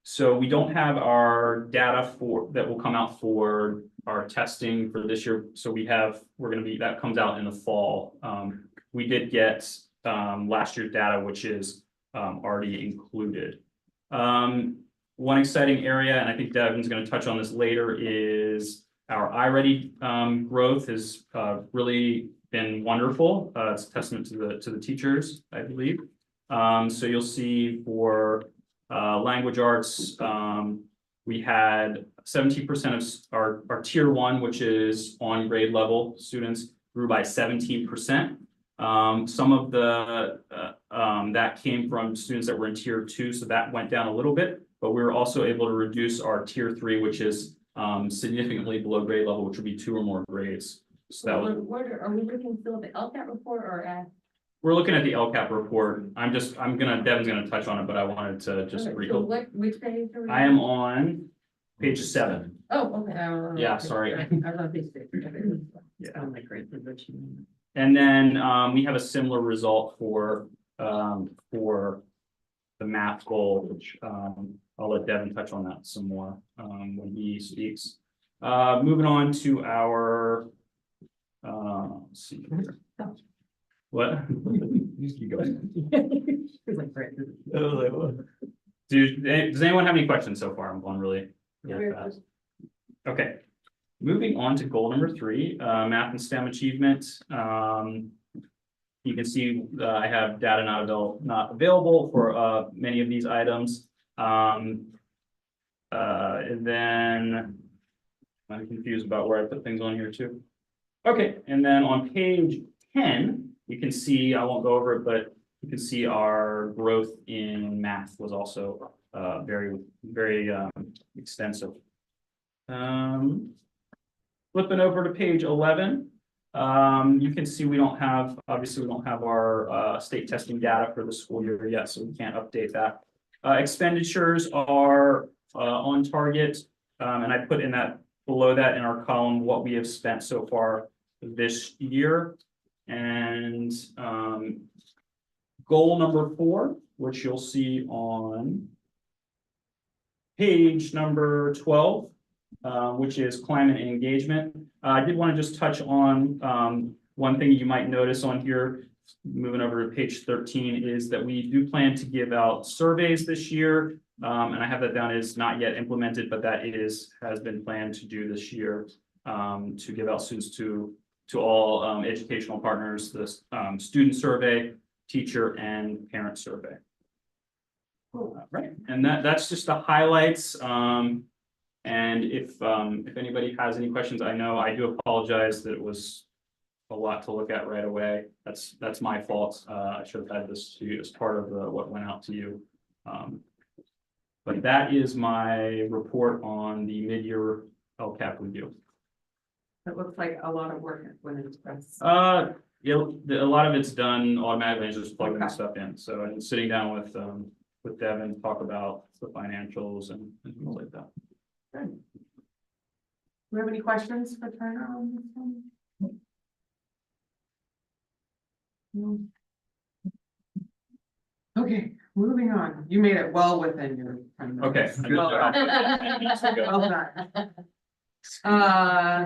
So we don't have our data that will come out for our testing for this year. So that comes out in the fall. We did get last year's data, which is already included. One exciting area, and I think Devin's going to touch on this later, is our iReady growth has really been wonderful. It's a testament to the teachers, I believe. So you'll see for language arts, we had 17% of our tier 1, which is on grade level students, grew by 17%. Some of that came from students that were in tier 2, so that went down a little bit. But we were also able to reduce our tier 3, which is significantly below grade level, which would be 2 or more grades. So that would,
Are we looking still at the LCAT report or at?
we're looking at the LCAP report. Devin's gonna touch on it, but I wanted to just
Okay, so
recall.
which page are we?
I am on page 7.
Oh, okay.
Yeah, sorry.
I was on page 6.
Yeah.
Sound like great position.
And then, we have a similar result for the math goal, which, I'll let Devin touch on that some more, when he speaks. Moving on to our, let's see here. What? You keep going. Does anyone have any questions so far? I'm going really fast. Okay, moving on to goal number 3, math and STEM achievement. You can see I have data not available for many of these items. And then I'm confused about where I put things on here too. Okay, and then on page 10, you can see, I won't go over it, but you can see our growth in math was also very extensive. Flipping over to page 11, you can see obviously we don't have our state testing data for the school year yet, so we can't update that. Expenditures are on target, and I put in that below that in our column what we have spent so far this year. And goal number 4, which you'll see on page number 12, which is climate and engagement. I did want to just touch on one thing you might notice on here, moving over to page 13, is that we do plan to give out surveys this year. And I have that down as not yet implemented, but that has been planned to do this year, to give out students to all educational partners, the student survey, teacher, and parent survey. Right, and that's just the highlights. And if anybody has any questions, I know I do apologize that it was a lot to look at right away. That's my fault. I should have had this to you as part of what went out to you. But that is my report on the mid-year LCAP review.
It looks like a lot of work went into this.
Yeah, a lot of it's done automatically, it's just plugging
Okay.
stuff in. So and sitting down with Devin, talk about the financials and things like that.
Good. Do we have any questions for Turner on this one? No. Okay, moving on. You made it well within your 10 minutes.
Okay.
Well done.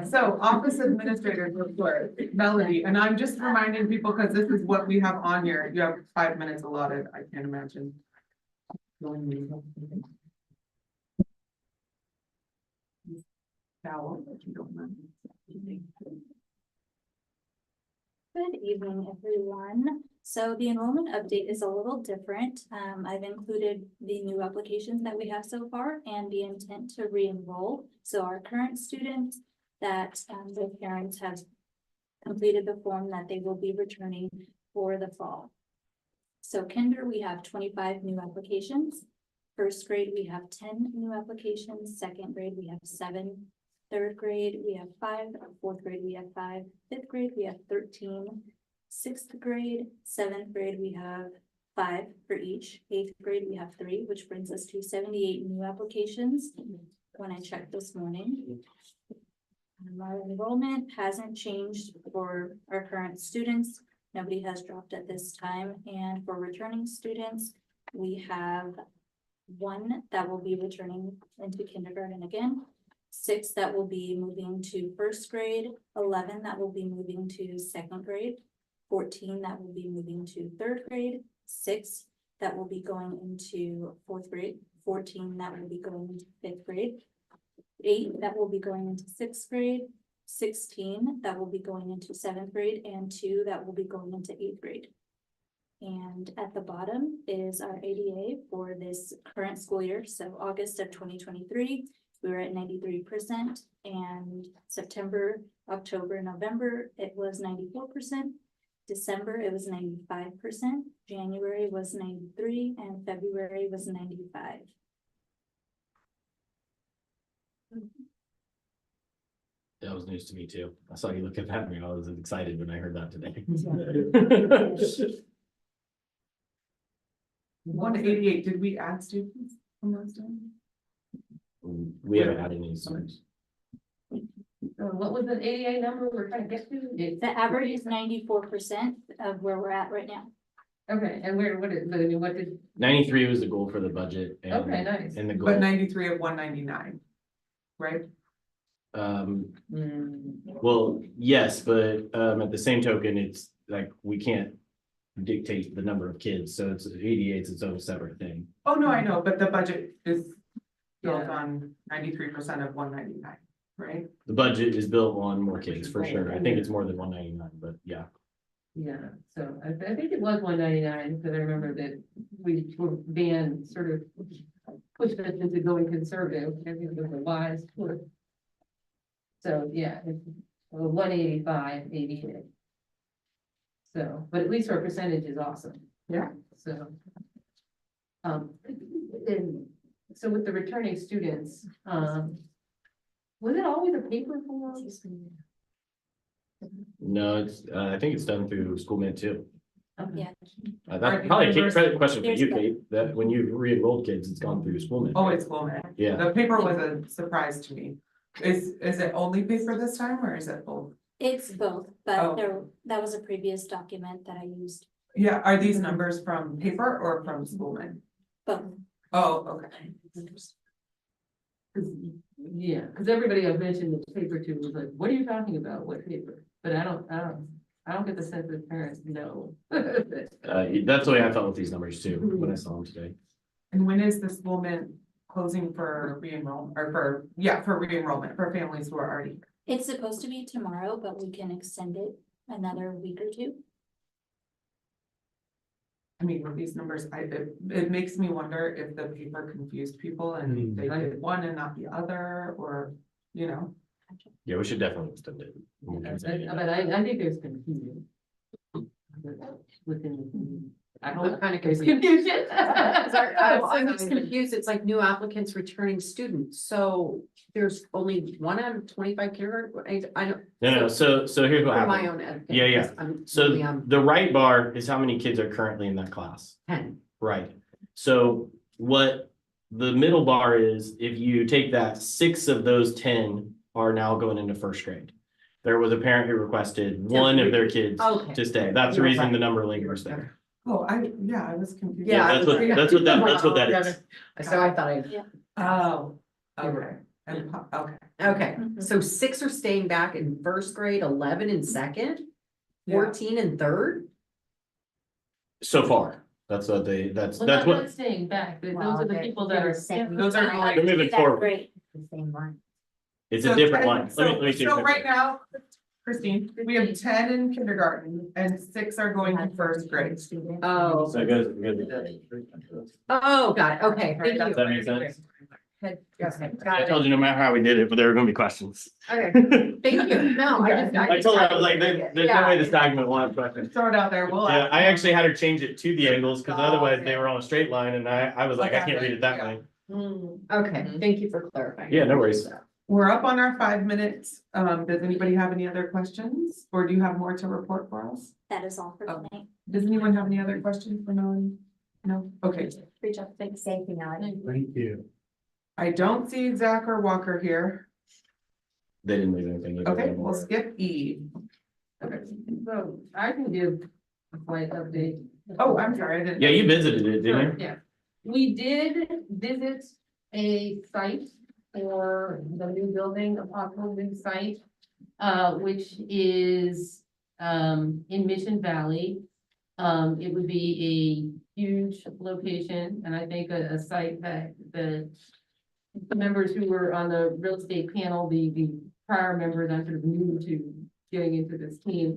So Office Administrator's report, Melody, and I'm just reminding people, because this is what we have on here. You have 5 minutes allotted, I can't imagine. Foul, if you don't mind.
Good evening, everyone. So the enrollment update is a little different. I've included the new applications that we have so far and the intent to re-enroll. So our current students that their parents have completed the form that they will be returning for the fall. So kinder, we have 25 new applications. First grade, we have 10 new applications. Second grade, we have 7. Third grade, we have 5. Fourth grade, we have 5. Fifth grade, we have 13. Sixth grade, 7th grade, we have 5 for each. 8th grade, we have 3, which brings us to 78 new applications when I checked this morning. Our enrollment hasn't changed for our current students. Nobody has dropped at this time. And for returning students, we have 1 that will be returning into kindergarten again, 6 that will be moving to first grade, 11 that will be moving to second grade, 14 that will be moving to third grade, 6 that will be going into fourth grade, 14 that will be going into fifth grade, 8 that will be going into sixth grade, 16 that will be going into 7th grade, and 2 that will be going into 8th grade. And at the bottom is our ADA for this current school year. So August of 2023, we were at 93%, and September, October, November, it was 94%. December, it was 95%. January was 93%, and February was 95%.
That was news to me too. I saw you look at me. I was excited when I heard that today.
188, did we add students from last time?
We haven't had any students.
What was the ADA number we're trying to get to?
The average is 94% of where we're at right now.
Okay, and what did,
93 was the goal for the budget. And,
okay, nice.
and the
But
goal,
93 of 199, right?
well, yes, but at the same token, it's like we can't dictate the number of kids, so it's 88 is its own separate thing.
Oh, no, I know, but the budget is built
Yeah.
on 93% of 199, right?
The budget is built on more kids for sure. I think it's more than 199, but yeah.
Yeah, so I think it was 199, because I remember that we were being sort of pushed us into going conservative, I think it was a wise push. So, yeah, it's 185, 88. So, but at least our percentage is awesome.
Yeah.
So. And so with the returning students, was it always a paper form?
No, it's I think it's done through school med too.
Yeah.
That's probably a Kate question for you,
There's-
Kate, that when you re-enrolled kids, it's gone through school med.
Oh, it's full man.
Yeah,
The paper was a surprise to me. Is it only paper this time or is it both?
It's both,
Oh.
but that was a previous document that I used,
Yeah, are these numbers from paper or from school med?
both.
Oh, okay.
Yeah, because everybody I've mentioned the paper to was like, what are you talking about? What paper? But I don't get the sense that parents know.
that's the way I felt with these numbers too, when I saw them today.
And when is the school med closing for re-enrollment or for re-enrollment for families who are already here?
It's supposed to be tomorrow, but we can extend it another week or two.
I mean, with these numbers, it makes me wonder if the paper confused people and they did one and not the other, or, you know.
Yeah, we should definitely extend it.
But I think there's confusion. Within the community. I
I'm
hope
kind of
there's
confused.
confusion.
I'm just confused. It's like new applicants returning students. So there's only 1 out of 25 kindergarten. I don't.
No, so here's what
For my
happened.
own ed.
Yeah, yeah.
I'm
So
really,
the right bar is how many kids are currently in that class.
10.
Right. So what the middle bar is, if you take that, 6 of those 10 are now going into first grade. There was a parent who requested one of their kids
Okay.
to stay. That's the
You're
reason
right.
the number lingers there.
Oh, I was confused.
Yeah, that's what that is.
So I thought
Oh, okay. And, okay.
okay,
Mhm.
so 6 are staying back in first grade, 11 in second,
Yeah.
14 in third.
So far, that's what
Well,
that's
not
what,
staying back, but
Well,
those are the
they're-
people that are.
Those are like-
they're moving
That's
forward.
great.
The same one.
It's a
So
different
10
line. Let me see.
So right now, Christine, we have 10 in kindergarten and 6 are going to first grade.
Oh.
So it goes.
Oh, got it, okay, thank
Does
you.
that make sense?
Okay,
I
got
told
it.
you no matter how we did it, but there were gonna be questions.
Okay, thank you, no,
I told her, I was like, there's no way this document will have questions.
Throw it out there, we'll.
Yeah,
ask.
I actually had her change it to the angles, because otherwise they
Okay.
were on a straight line, and I was like, I can't read it that
Yeah.
way.
Okay, thank you for clarifying.
Yeah, no worries.
We're up on our 5 minutes. Does anybody have any other questions? Or do you have more to report for us?
That is all for
Oh.
tonight.
Does anyone have any other questions for Melanie? No? Okay.
Reach out, thanks.
Thank you, Melanie.
Thank you.
I don't see Zach or Walker here.
They didn't leave anything. either.
Okay, we'll skip E.
Okay, so I can give a slight update.
Oh, I'm sorry, I didn't.
Yeah, you visited it, didn't you?
Yeah, we did visit a site for the new building, a possible new site, which is, in Mission Valley. It would be a huge location, and I think a site that the members who were on the real estate panel, the prior members, I'm sort of new to getting into this team,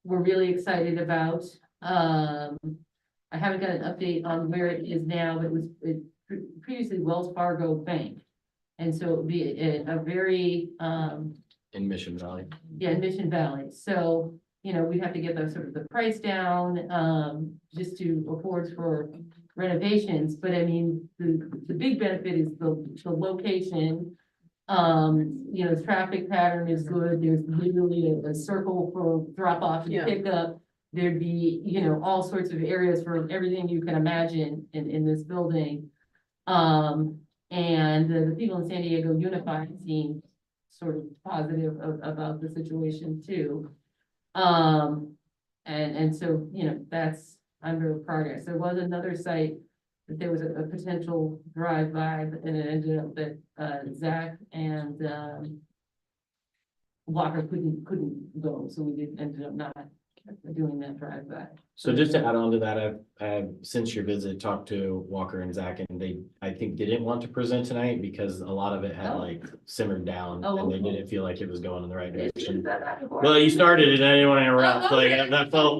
were really excited about. I haven't got an update on where it is now, but it previously Wells Fargo Bank. And so it would be a very,
In Mission Valley.
yeah, in Mission Valley. So, you know, we have to get the sort of the price down, just to afford for renovations. But I mean, the big benefit is the location. You know, traffic pattern is good, there's literally a circle for drop off and
Yeah.
pickup. There'd be, you know, all sorts of areas for everything you can imagine in this building. And the people in San Diego Unified seem sort of positive about the situation too. And so, you know, that's under progress. There was another site that there was a potential drive-by, but then it ended up that, Zach and, Walker couldn't go, so we ended up not doing that drive-by.
So just to add on to that, I've since your visit, talked to Walker and Zach, and they, I think, didn't want to present tonight because a lot of it had
Oh.
like simmered down
Oh,
and they
okay.
didn't feel like it was going in the right
They
direction.
said that before.
Well, you started it, I didn't want to interrupt,
Oh,
like,
okay.
that felt,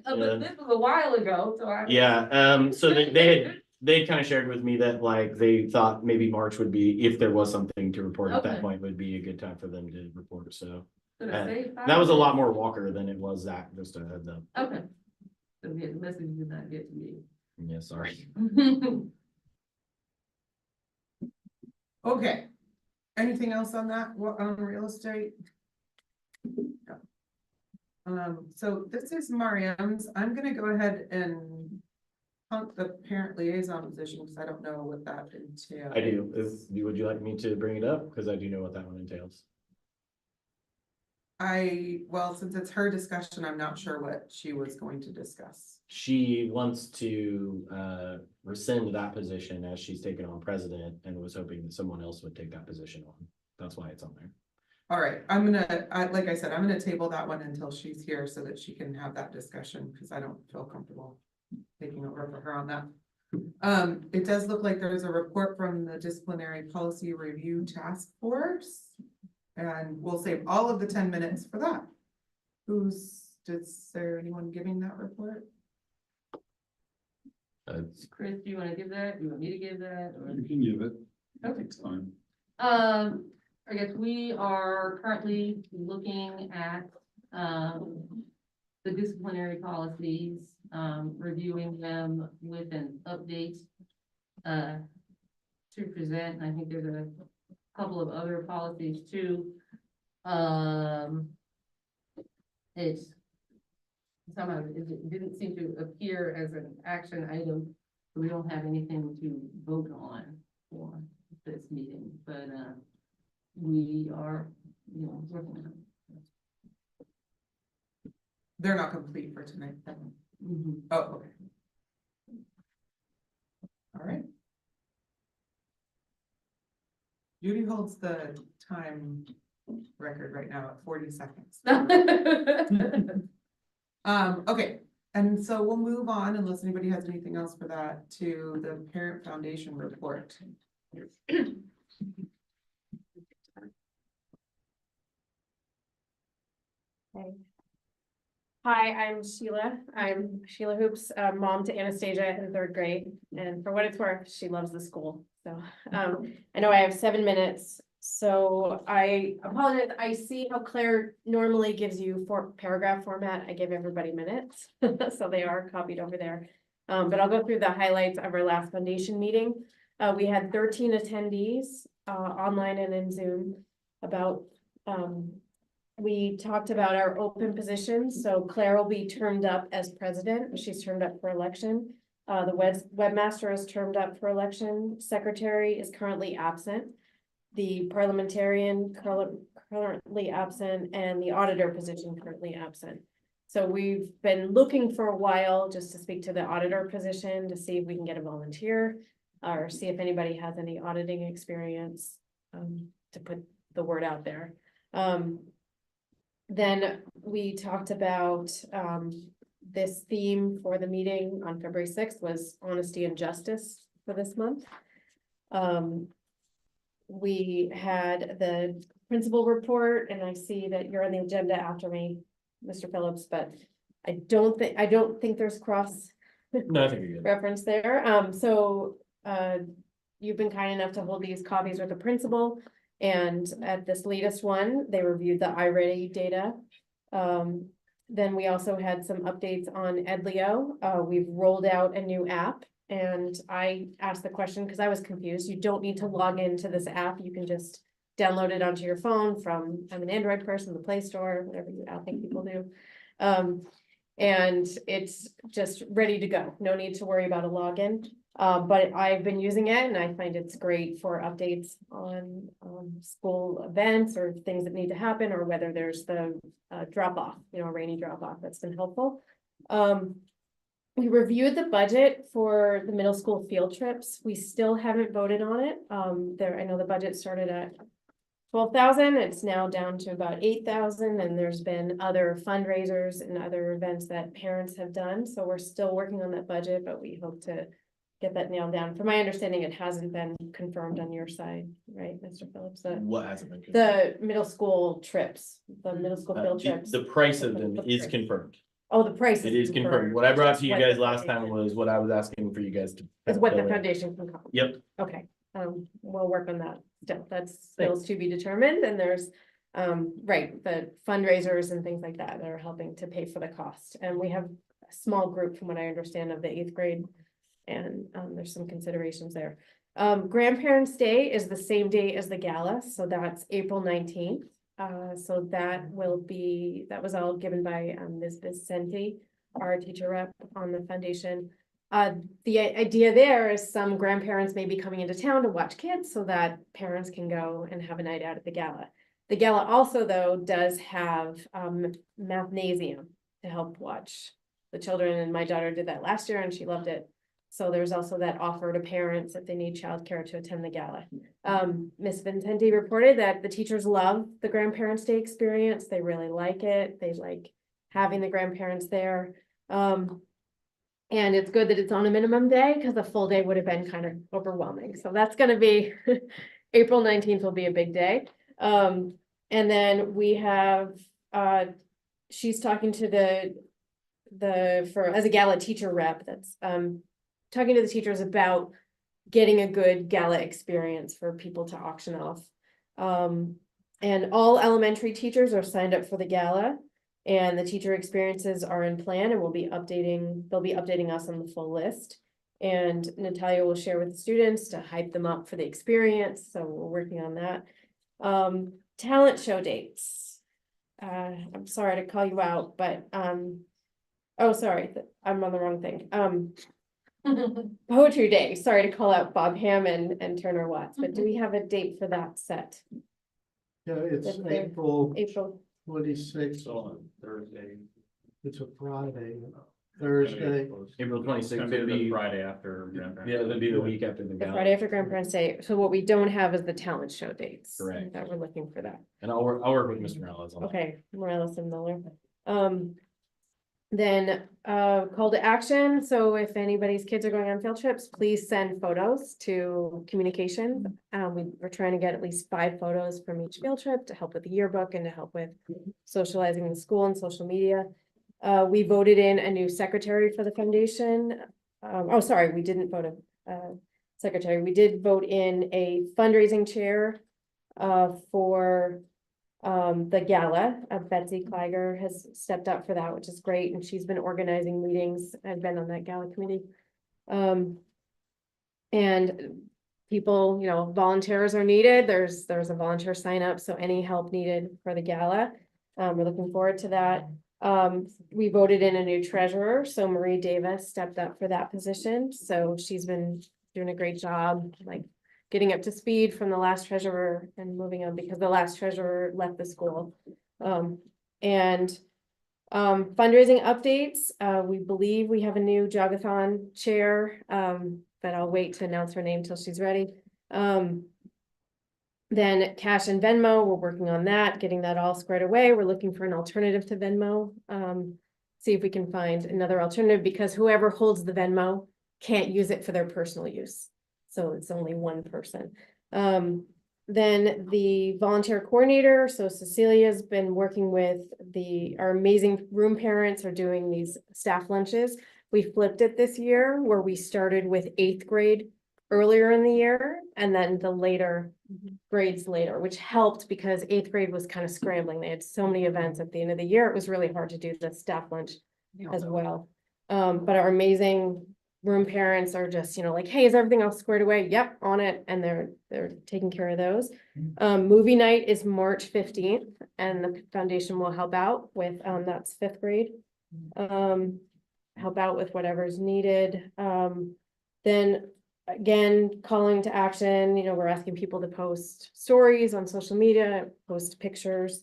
But this was a while ago, so I.
yeah, so they kind of shared with me that like, they thought maybe March would be, if there was something to report at that
Okay.
point, would be a good time for them to report, so.
Did I say
That was a
5
lot more Walker than it was Zach, just a heads up.
Okay. So yeah, the message did not get to me.
Yeah, sorry.
Okay. Anything else on that, on real estate? No. So this is Mariam's. I'm gonna go ahead and punt the parent liaison position, because I don't know what that entails.
I do, would you like me to bring it up? Because I do know what that one entails.
Well, since it's her discussion, I'm not sure what she was going to discuss.
She wants to rescind that position as she's taken on president and was hoping that someone else would take that position on. That's why it's on there.
All right, like I said, I'm gonna table that one until she's here so that she can have that discussion, because I don't feel comfortable taking over for her on that. It does look like there's a report from the Disciplinary Policy Review Task Force. And we'll save all of the 10 minutes for that. Is there anyone giving that report?
Chris, do you want to give that? Do you want me to give that? Or-
You can give it.
Okay.
It's fine.
I guess we are currently looking at, the disciplinary policies, reviewing them with an update, to present. And I think there's a couple of other policies too. It's somehow, it didn't seem to appear as an action item. So we don't have anything to vote on for this meeting, but, we are, you know, working on it.
They're not complete for tonight. Then.
Mhm.
Oh, okay. All right. Judy holds the time record right now at 40 seconds. Okay, and so we'll move on, unless anybody has anything else for that, to the Parent Foundation report.
Hi, I'm Sheila. I'm Sheila Hoops, mom to Anastasia in 3rd grade. And for what it's worth, she loves the school. So I know I have 7 minutes. So I apologize. I see how Claire normally gives you paragraph format. I give everybody minutes. So they are copied over there. But I'll go through the highlights of our last foundation meeting. We had 13 attendees online and in Zoom. We talked about our open positions, so Claire will be termed up as president, she's termed up for election. The webmaster is termed up for election, secretary is currently absent. The parliamentarian currently absent, and the auditor position currently absent. So we've been looking for a while just to speak to the auditor position, to see if we can get a volunteer, or see if anybody has any auditing experience, to put the word out there. Then we talked about, this theme for the meeting on February 6th was honesty and justice for this month. We had the principal report, and I see that you're on the agenda after me, Mr. Phillips, but I don't think there's cross
No, I think you're good.
reference there. You've been kind enough to hold these copies with the principal. And at this latest one, they reviewed the iReady data. Then we also had some updates on Edleo. We've rolled out a new app And I asked the question because I was confused. You don't need to log into this app. You can just download it onto your phone from, I'm an Android person, the Play Store, whatever you, I think people do. And it's just ready to go. No need to worry about a login. But I've been using it and I find it's great for updates on school events or things that need to happen, or whether there's the drop off, rainy drop off. That's been helpful. We reviewed the budget for the middle school field trips. We still haven't voted on it. I know the budget started at 12,000. It's now down to about 8,000, and there's been other fundraisers and other events that parents have done. So we're still working on that budget, but we hope to get that nailed down. From my understanding, it hasn't been confirmed on your side, right, Mr. Phillips?
What hasn't been?
The middle school trips, the middle school field trips.
The price of them
The
is
price.
confirmed.
Oh, the price.
It is confirmed. What I brought to you guys last time was what I was asking for you guys to.
Is what the
fill in.
foundation can cover.
Yep.
Okay, we'll work on that. That's still to be determined, and there's, right, the fundraisers and things like that are helping to pay for the cost. And we have a small group, from what I understand, of the 8th grade, and there's some considerations there. Grandparents' Day is the same day as the gala, so that's April 19th. So that was all given by Ms. Vicente, our teacher rep on the foundation. The idea there is some grandparents may be coming into town to watch kids so that parents can go and have a night out at the gala. The gala also, though, does have mathnasium to help watch the children, and my daughter did that last year and she loved it. So there's also that offer to parents if they need childcare to attend the gala. Ms. Vincenti reported that the teachers love the Grandparents' Day experience. They really like it. They like having the grandparents there. And it's good that it's on a minimum day, because a full day would have been kind of overwhelming. So that's going to be April 19th will be a big day. And then we have she's talking to as a gala teacher rep, that's talking to the teachers about getting a good gala experience for people to auction off. And all elementary teachers are signed up for the gala, and the teacher experiences are in plan, and they'll be updating us on the full list. And Natalia will share with the students to hype them up for the experience. So we're working on that. Talent show dates. I'm sorry to call you out, but oh, sorry, I'm on the wrong thing. Poetry Day, sorry to call out Bob Hammond and Turner Watts, but do we have a date for that set?
Yeah, it's
That's there.
April
April,
26th.
on Thursday.
It's a Friday, Thursday.
April 26th.
It's gonna be the Friday after.
Yeah, that'd be the week after the
the
gala.
Friday after Grandparents' Day. So what we don't have is the talent show dates.
Correct.
That we're looking for that.
And I'll work with Mr. Morales on that.
Okay, Morales and Miller. Then call to action. So if anybody's kids are going on field trips, please send photos to communication. We're trying to get at least 5 photos from each field trip to help with the yearbook and to help with socializing in the school and social media. We voted in a new secretary for the foundation. Oh, sorry, we didn't vote a secretary. We did vote in a fundraising chair for the gala. Betsy Kleiger has stepped up for that, which is great, and she's been organizing meetings. I've been on that gala committee. And people, volunteers are needed. There's a volunteer sign up, so any help needed for the gala. We're looking forward to that. We voted in a new treasurer, so Marie Davis stepped up for that position. So she's been doing a great job, like getting up to speed from the last treasurer and moving on, because the last treasurer left the school. Fundraising updates, we believe we have a new jogathon chair, but I'll wait to announce her name till she's ready. Then cash and Venmo, we're working on that, getting that all squared away. We're looking for an alternative to Venmo. See if we can find another alternative, because whoever holds the Venmo can't use it for their personal use. So it's only one person. Then the volunteer coordinator, so Cecilia's been working with our amazing room parents are doing these staff lunches. We flipped it this year, where we started with 8th grade earlier in the year, and then the later grades later, which helped because 8th grade was kind of scrambling. They had so many events at the end of the year. It was really hard to do the staff lunch as well. But our amazing room parents are just, like, hey, is everything else squared away? Yep, on it, and they're taking care of those. Movie night is March 15th, and the foundation will help out with, that's 5th grade. Help out with whatever's needed. Then again, calling to action, we're asking people to post stories on social media, post pictures.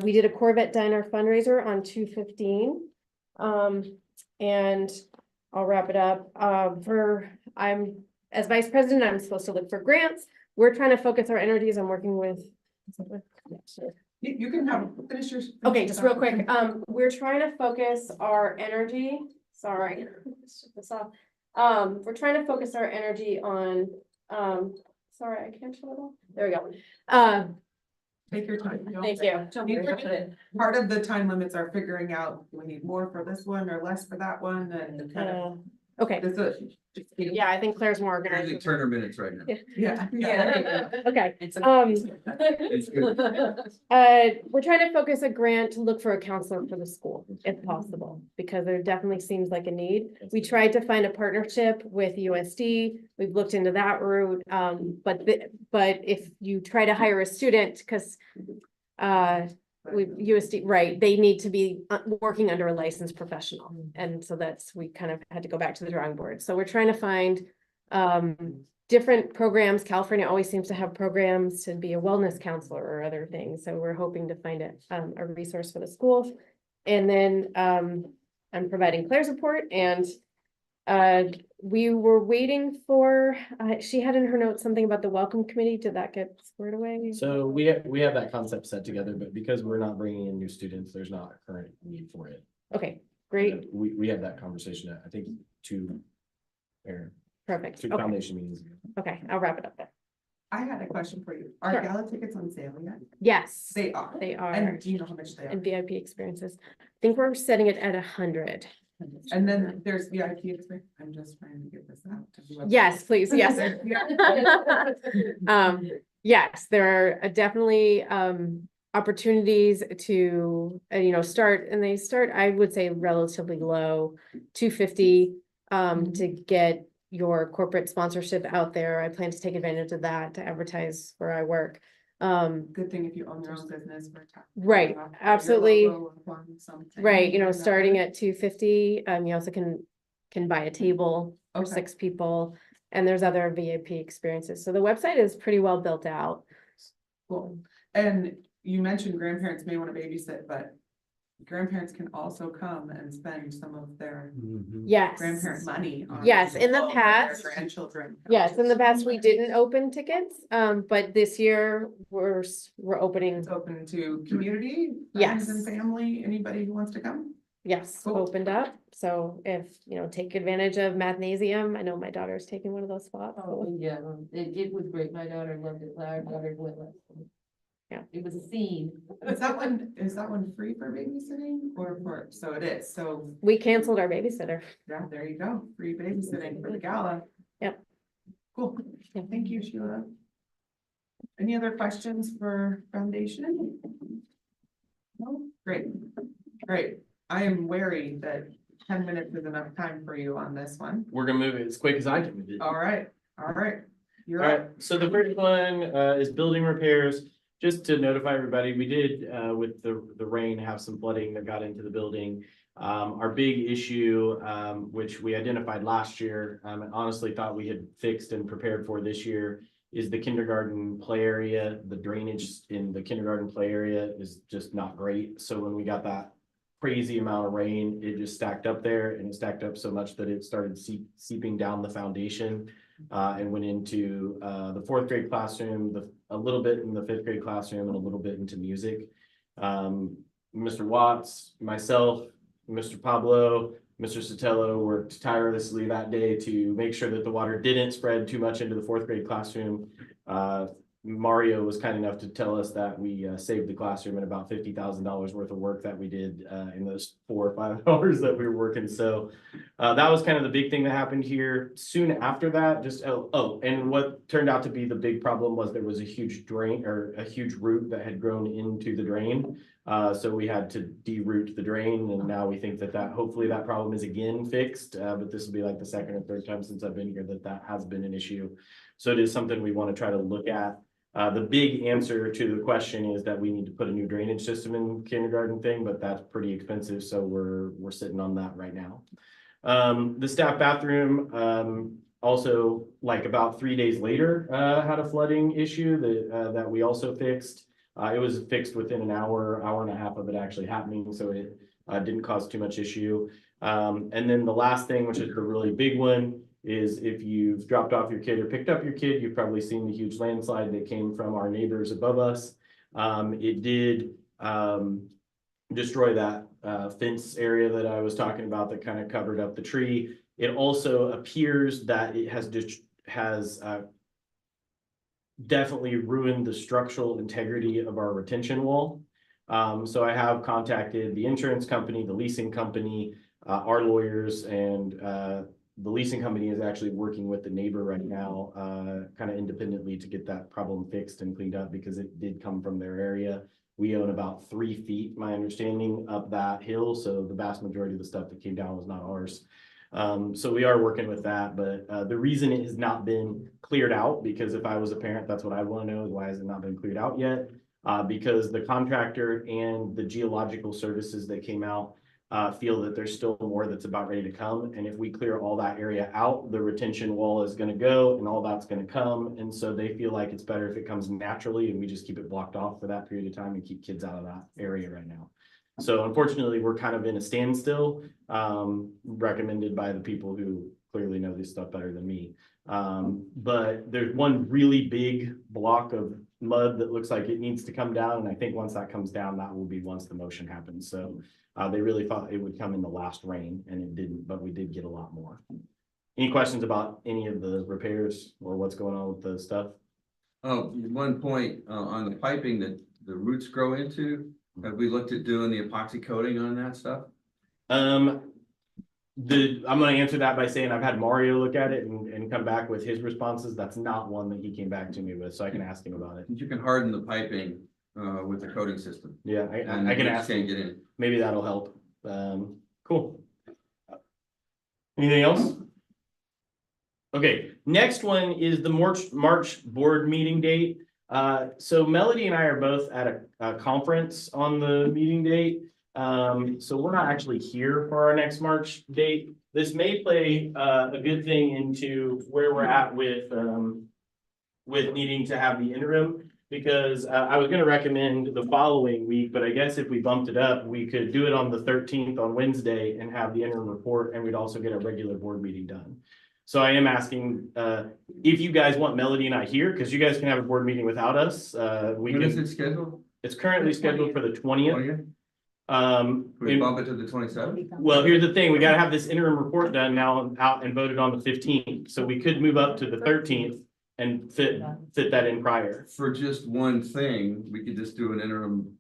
We did a Corvette Diner fundraiser on 2/15. And I'll wrap it up. As vice president, I'm supposed to look for grants. We're trying to focus our energies on working with.
You can finish your.
Okay, just real quick, we're trying to focus our energy, sorry, let's shut this off. We're trying to focus our energy on, sorry, I can't shut it off, there we go.
Take your time.
Thank you.
Part of the time limits are figuring out, do we need more for this one or less for that one, and kind of.
Okay,
This is.
yeah, I think Claire's more
Usually
organized.
Turner minutes right now.
Yeah.
Okay,
It's good.
we're trying to focus a grant to look for a counselor for the school, if possible, because there definitely seems like a need. We tried to find a partnership with USD. We've looked into that route. But if you try to hire a student, because USD, right, they need to be working under a licensed professional. And so we kind of had to go back to the drawing board. So we're trying to find different programs. California always seems to have programs to be a wellness counselor or other things. So we're hoping to find a resource for the schools. And then I'm providing Claire's report, and we were waiting for, she had in her notes something about the welcome committee. Did that get squared away?
So we have that concept set together, but because we're not bringing in new students, there's not a current need for it.
Okay, great,
We had that conversation at, I think, two
perfect. Okay,
foundation meetings ago.
okay, I'll wrap it up there.
I had a question for you. Are
Sure.
gala tickets on sale yet?
Yes,
They are.
they are.
And do you know how much they are?
And VIP experiences. I think we're setting it at 100.
And then there's VIP experience. I'm just trying to get this out. to whoever-
Yes, please, yes. Yes, there are definitely opportunities to, start, and they start, I would say, relatively low, 250 to get your corporate sponsorship out there. I plan to take advantage of that to advertise where I work.
Good thing if you own your own business. For tax.
Right,
Your
absolutely.
logo on something.
Right, starting at 250, you also can buy a table for
Okay.
6 people, and there's other VIP experiences. So the website is pretty well built out.
Cool. And you mentioned grandparents may want to babysit, but grandparents can also come and spend some of their
Yes.
grandparent money on.
Yes, in the
their
past.
Grandchildren.
Yes, in the past, we didn't open tickets, but this year we're opening,
It's open to community,
Yes.
friends and family, anybody who wants to come.
yes,
Cool.
opened up. So if, take advantage of Mathnasium. I know my daughter's taking one of those spots.
Oh, yeah, it was great. My daughter loved it. My daughter went last.
Yeah.
It was a scene.
Is that one free for babysitting so it is, so,
We canceled our babysitter.
yeah, there you go, free babysitting for the gala.
Yep.
Cool,
Yeah.
thank you, Sheila. Any other questions for foundation? No, great. I am wary that 10 minutes is enough time for you on this one.
We're gonna move it as quick as I can move it.
All right. You're
All
up.
right, so the first one is building repairs. Just to notify everybody, we did with the rain have some flooding that got into the building. Our big issue, which we identified last year, and honestly thought we had fixed and prepared for this year, is the kindergarten play area. The drainage in the kindergarten play area is just not great. So when we got that crazy amount of rain, it just stacked up there, and it stacked up so much that it started seeping down the foundation. And went into the 4th grade classroom, a little bit in the 5th grade classroom, and a little bit into music. Mr. Watts, myself, Mr. Pablo, Mr. Sotelo worked tirelessly that day to make sure that the water didn't spread too much into the 4th grade classroom. Mario was kind enough to tell us that we saved the classroom in about $50,000 worth of work that we did in those 4 or 5 hours that we were working. So that was kind of the big thing that happened here. Soon after that, and what turned out to be the big problem was there was a huge drain or a huge root that had grown into the drain. So we had to deroute the drain, and now we think that hopefully that problem is again fixed. But this will be like the second or third time since I've been here that has been an issue. So it is something we want to try to look at. The big answer to the question is that we need to put a new drainage system in kindergarten thing, but that's pretty expensive. So we're sitting on that right now. The staff bathroom, also like about 3 days later, had a flooding issue that we also fixed. It was fixed within an hour and a half of it actually happening. So it didn't cause too much issue. And then the last thing, which is the really big one, is if you've dropped off your kid or picked up your kid, you've probably seen the huge landslide that came from our neighbors above us. It did destroy that fence area that I was talking about that kind of covered up the tree. It also appears that it has definitely ruined the structural integrity of our retention wall. So I have contacted the insurance company, the leasing company, our lawyers, and the leasing company is actually working with the neighbor right now, kind of independently to get that problem fixed and cleaned up because it did come from their area. We own about 3 feet, my understanding, up that hill. So the vast majority of the stuff that came down was not ours. So we are working with that, but the reason it has not been cleared out, because if I was a parent, that's what I want to know is why has it not been cleared out yet? Because the contractor and the geological services that came out feel that there's still more that's about ready to come. And if we clear all that area out, the retention wall is going to go and all that's going to come. And so they feel like it's better if it comes naturally and we just keep it blocked off for that period of time and keep kids out of that area right now. So unfortunately, we're kind of in a standstill, recommended by the people who clearly know this stuff better than me. But there's one really big block of mud that looks like it needs to come down. And I think once that comes down, that will be once the motion happens. So they really thought it would come in the last rain and it didn't, but we did get a lot more. Any questions about any of the repairs or what's going on with the stuff?
Oh, one point on the piping that the roots grow into, have we looked at doing the epoxy coating on that stuff?
I'm going to answer that by saying I've had Mario look at it and come back with his responses. That's not one that he came back to me with, so I can ask him about it.
You can harden the piping with the coating system.
Yeah, I can ask him.
Get in.
Maybe that'll help. Cool. Anything else? Okay, next one is the March board meeting date. So Melody and I are both at a conference on the meeting date. So we're not actually here for our next March date. This may play a good thing into where we're at with needing to have the interim, because I was going to recommend the following week, but I guess if we bumped it up, we could do it on the 13th on Wednesday and have the interim report, and we'd also get a regular board meeting done. So I am asking if you guys want Melody and I here, because you guys can have a board meeting without us.
When is it scheduled?
It's currently scheduled for the 20th.
We bump it to the 27th?
Well, here's the thing, we gotta have this interim report done now out and voted on the 15th, so we could move up to the 13th and fit that in prior.
For just one thing, we could just do an interim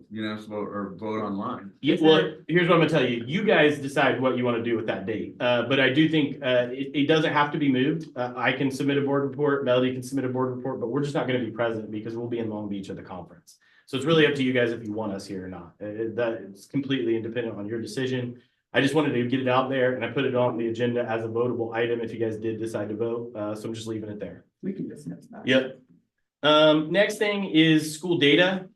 unanimous vote or vote online.
Yeah, well, here's what I'm gonna tell you. You guys decide what you want to do with that date. But I do think it doesn't have to be moved. I can submit a board report, Melody can submit a board report, but we're just not gonna be present because we'll be in Long Beach at the conference. So it's really up to you guys if you want us here or not. It's completely independent on your decision. I just wanted to get it out there and I put it on the agenda as a votable item if you guys did decide to vote. So I'm just leaving it there.
We can discuss that.
Yep. Next thing is school data.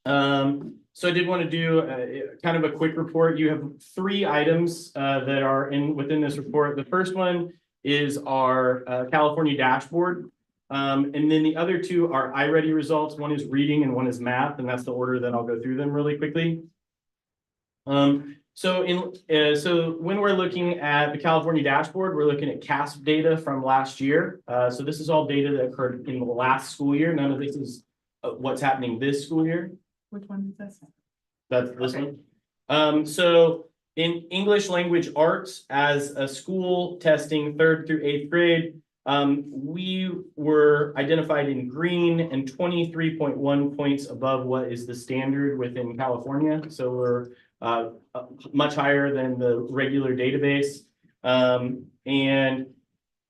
So I did want to do kind of a quick report. You have 3 items that are within this report. The first one is our California dashboard. And then the other 2 are iReady results. One is reading and one is math, and that's the order that I'll go through them really quickly. So when we're looking at the California dashboard, we're looking at CASP data from last year. So this is all data that occurred in the last school year. None of this is what's happening this school year.
Which one is this?
That's this one. So in English language arts, as a school testing 3rd through 8th grade, we were identified in green and 23.1 points above what is the standard within California. So we're much higher than the regular database. And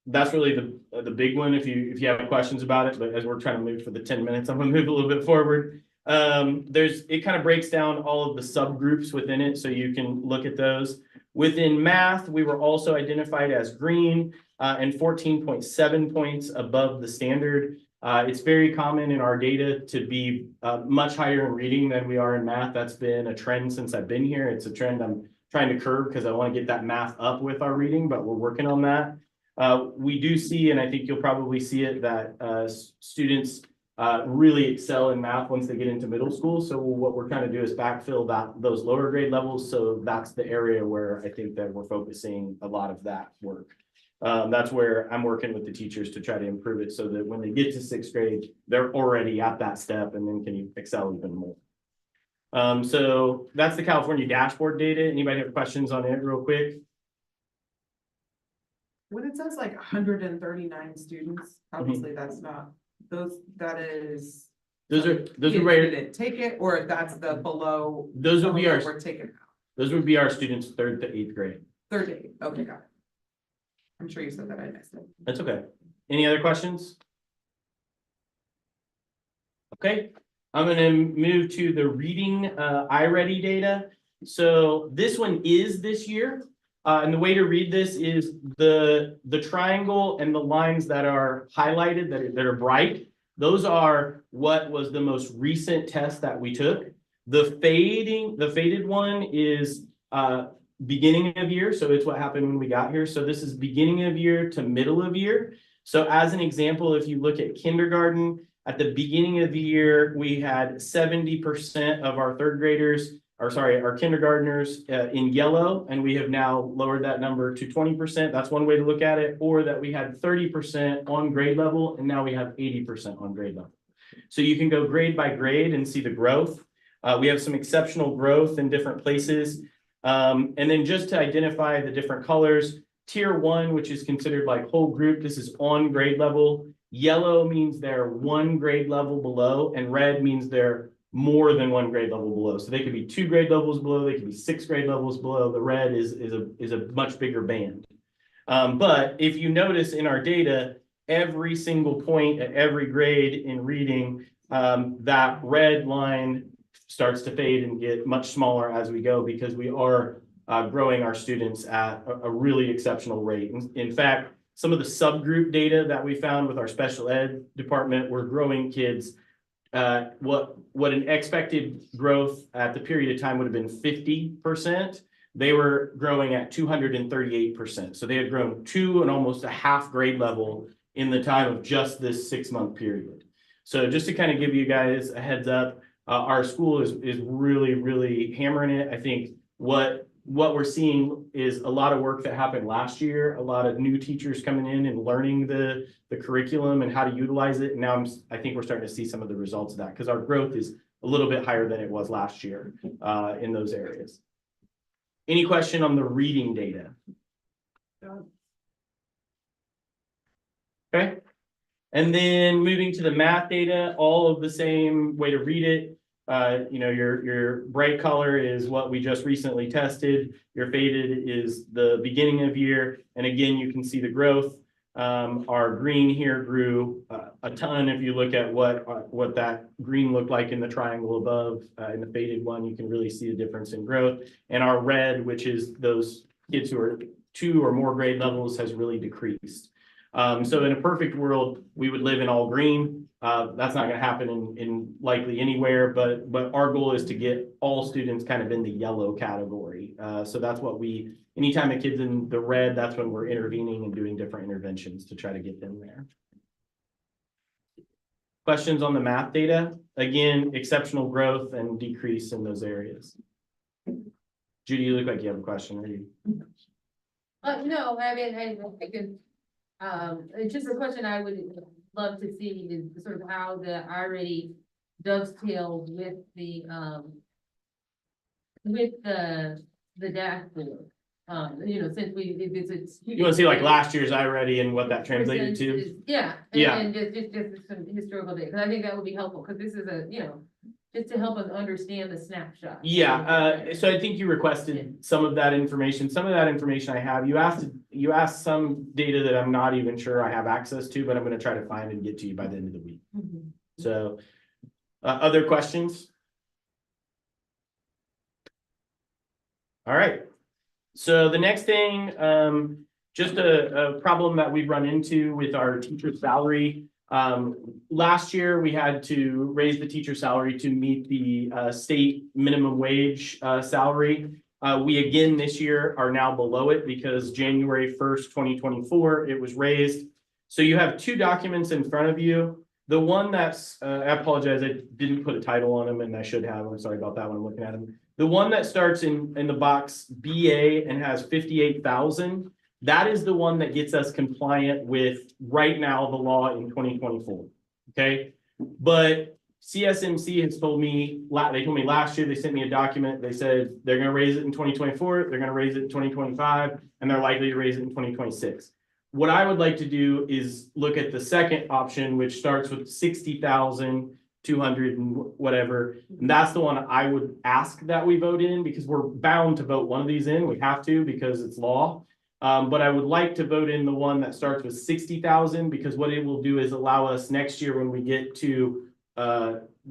that's really the big one if you have questions about it. But as we're trying to move for the 10 minutes, I'm gonna move a little bit forward.
it kind of breaks down all of the subgroups within it, so you can look at those. Within math, we were also identified as green, and 14.7 points above the standard. It's very common in our data to be much higher in reading than we are in math. That's been a trend since I've been here. It's a trend I'm trying to curb because I want to get that math up with our reading, but we're working on that. We do see, and I think you'll probably see it, that students really excel in math once they get into middle school. So what we're trying to do is backfill those lower grade levels. So that's the area where I think that we're focusing a lot of that work. That's where I'm working with the teachers to try to improve it so that when they get to 6th grade, they're already at that step and then can excel even more. So that's the California dashboard data. Anybody have questions on it real quick?
When it says like 139 students, obviously that's not, those are
Those are
kids
where,
who didn't take it, or that's the below.
those would be our,
We're taking out.
those would be our students 3rd to 8th grade.
30, okay, got it. I'm sure you said that, I missed it.
That's okay. Any other questions? Okay, I'm gonna move to the reading iReady data. So this one is this year. And the way to read this is the triangle and the lines that are highlighted, that are bright. Those are what was the most recent test that we took. The faded one is beginning of year. So it's what happened when we got here. So this is beginning of year to middle of year. So as an example, if you look at kindergarten, at the beginning of the year, we had 70% of our our kindergartners in yellow, and we have now lowered that number to 20%. That's one way to look at it, or that we had 30% on grade level, and now we have 80% on grade level. So you can go grade by grade and see the growth. We have some exceptional growth in different places. And then just to identify the different colors, tier 1, which is considered like whole group, this is on grade level. Yellow means they're 1 grade level below, and red means they're more than 1 grade level below. So they could be 2 grade levels below, they could be 6 grade levels below. The red is a much bigger band. But if you notice in our data, every single point at every grade in reading, that red line starts to fade and get much smaller as we go, because we are growing our students at a really exceptional rate. In fact, some of the subgroup data that we found with our special ed department, we're growing kids. What an expected growth at the period of time would have been 50%. They were growing at 238%. So they had grown 2 and almost a half grade level in the time of just this 6-month period. So just to kind of give you guys a heads up, our school is really, really hammering it. I think what we're seeing is a lot of work that happened last year, a lot of new teachers coming in and learning the curriculum and how to utilize it. And now I think we're starting to see some of the results of that, because our growth is a little bit higher than it was last year in those areas. Any question on the reading data? Okay. And then moving to the math data, all of the same way to read it. Your bright color is what we just recently tested. Your faded is the beginning of year. And again, you can see the growth. Our green here grew a ton. If you look at what that green looked like in the triangle above, in the faded one, you can really see the difference in growth. And our red, which is those kids who are 2 or more grade levels, has really decreased. So in a perfect world, we would live in all green. That's not going to happen in likely anywhere, but our goal is to get all students kind of in the yellow category. So that's what anytime a kid's in the red, that's when we're intervening and doing different interventions to try to get them there. Questions on the math data? Again, exceptional growth and decrease in those areas. Judy, you look like you have a question. Are you?
No, I mean, I could, just a question I would love to see is sort of how the already dovetails with the dashboard. Since if it's.
You want to see like last year's iReady and what that translated to?
Yeah.
Yeah.
And just some historical data, because I think that would be helpful, because this is just to help us understand the snapshot.
Yeah, so I think you requested some of that information. Some of that information I have. You asked some data that I'm not even sure I have access to, but I'm going to try to find and get to you by the end of the week.
Mm-hmm.
So Other questions? All right. So the next thing, just a problem that we've run into with our teacher salary. Last year, we had to raise the teacher salary to meet the state minimum wage salary. We again this year are now below it because January 1st, 2024, it was raised. So you have two documents in front of you. The one that's, I apologize, I didn't put a title on them and I should have. I'm sorry about that when I'm looking at them. The one that starts in the box BA and has 58,000, that is the one that gets us compliant with right now the law in 2024. Okay, but CSMC has told me, they told me last year, they sent me a document. They said they're going to raise it in 2024, they're going to raise it in 2025, and they're likely to raise it in 2026. What I would like to do is look at the second option, which starts with 60,200 and whatever. And that's the one I would ask that we vote in because we're bound to vote one of these in. We have to because it's law. But I would like to vote in the one that starts with 60,000 because what it will do is allow us next year when we get to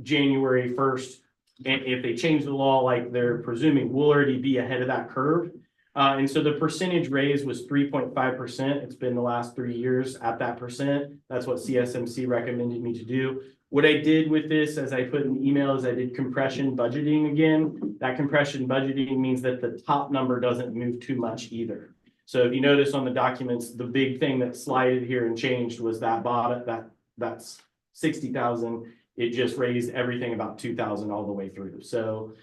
January 1st, and if they change the law like they're presuming, we'll already be ahead of that curve. And so the percentage raise was 3.5%. It's been the last 3 years at that percent. That's what CSMC recommended me to do. What I did with this, as I put in the email, is I did compression budgeting again. That compression budgeting means that the top number doesn't move too much either. So if you notice on the documents, the big thing that slided here and changed was that bottom, that's 60,000. It just raised everything about 2,000 all the way through. So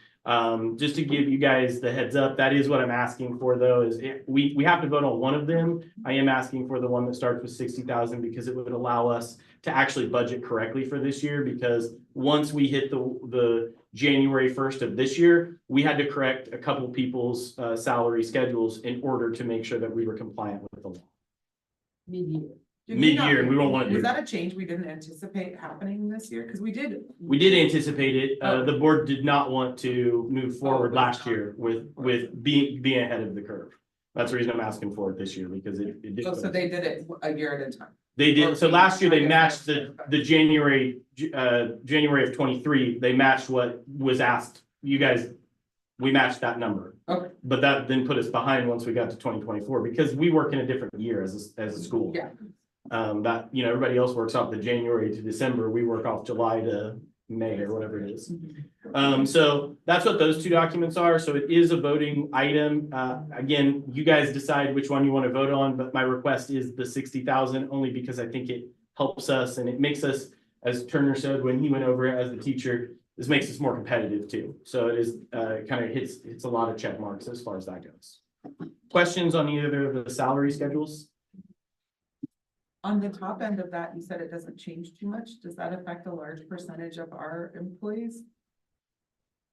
just to give you guys the heads up, that is what I'm asking for though, is we have to vote on one of them. I am asking for the one that starts with 60,000 because it would allow us to actually budget correctly for this year, because once we hit the January 1st of this year, we had to correct a couple people's salary schedules in order to make sure that we were compliant with the law. Mid-year, and we won't want to do
Was that a change we didn't anticipate happening this year? Because we did.
We did anticipate it. The board did not want to move forward last year with being ahead of the curve. That's the reason I'm asking for it this year, because it did.
Oh, so they did it a year at a time.
They did. So last year they matched the January of 23. They matched what was asked. You guys, we matched that number.
Okay.
But that then put us behind once we got to 2024 because we work in a different year as a school.
Yeah.
That, you know, everybody else works off the January to December. We work off July to May or whatever it is. So that's what those two documents are. So it is a voting item. Again, you guys decide which one you want to vote on, but my request is the 60,000 only because I think it helps us and it makes us, as Turner said when he went over it as the teacher, this makes us more competitive too. So it is kind of hits a lot of check marks as far as that goes. Questions on either of the salary schedules?
On the top end of that, you said it doesn't change too much. Does that affect a large percentage of our employees?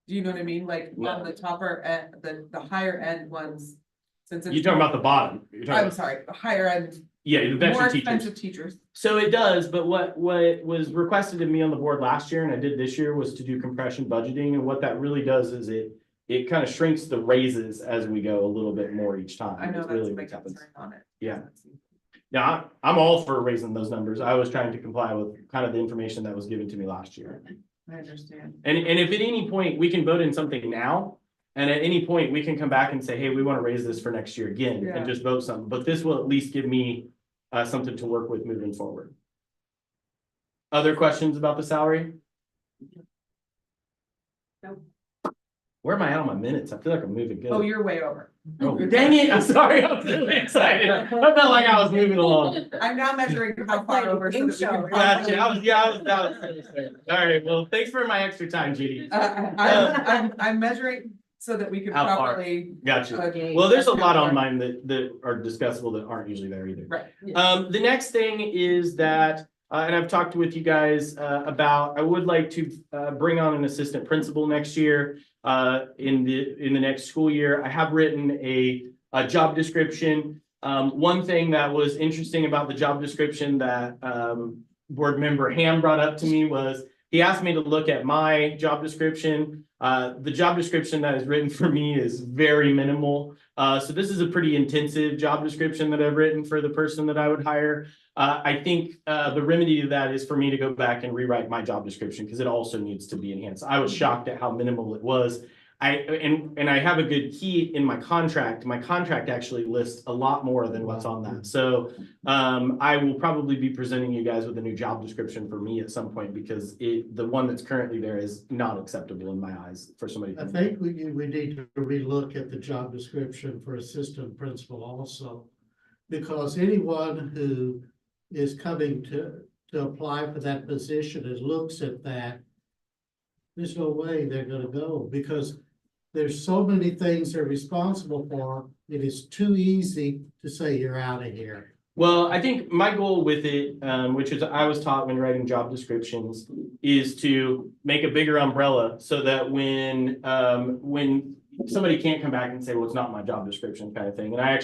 Do you know what I mean? Like on the topper end, the higher end ones, since it's.
You're talking about the bottom.
I'm sorry, the higher end.
Yeah, the
More
veteran
expensive
teachers.
teachers.
So it does, but what was requested of me on the board last year and I did this year was to do compression budgeting. And what that really does is it kind of shrinks the raises as we go a little bit more each time.
I know
It's
that's
really
my
what happens.
concern on it.
Yeah. Yeah, I'm all for raising those numbers. I was trying to comply with kind of the information that was given to me last year.
I understand.
And if at any point we can vote in something now, and at any point we can come back and say, hey, we want to raise this for next year again
Yeah.
and just vote something, but this will at least give me something to work with moving forward. Other questions about the salary?
No.
Where am I at on my minutes? I feel like I'm moving good.
Oh, you're way over.
Oh, dang it, I'm sorry, I was really excited. I felt like I was moving along.
I'm now measuring how far over. So that we can
Gotcha, all right, well, thanks for my extra time, Judy.
I'm measuring so that we can
How far?
properly.
Gotcha. Well, there's a lot on mine that are discussable that aren't usually there either.
Right.
The next thing is that, and I've talked with you guys about, I would like to bring on an assistant principal next year in the next school year. I have written a job description. One thing that was interesting about the job description that board member Ham brought up to me was he asked me to look at my job description The job description that is written for me is very minimal. So this is a pretty intensive job description that I've written for the person that I would hire. I think the remedy to that is for me to go back and rewrite my job description because it also needs to be enhanced. I was shocked at how minimal it was. And I have a good key in my contract. My contract actually lists a lot more than what's on that. So I will probably be presenting you guys with a new job description for me at some point because the one that's currently there is not acceptable in my eyes for somebody.
I think we need to relook at the job description for assistant principal also. Because anyone who is coming to apply for that position and looks at that, there's no way they're gonna go because there's so many things they're responsible for. It is too easy to say you're out of here.
Well, I think my goal with it, which is I was taught when writing job descriptions, is to make a bigger umbrella so that when somebody can't come back and say, well, it's not my job description kind of thing. And I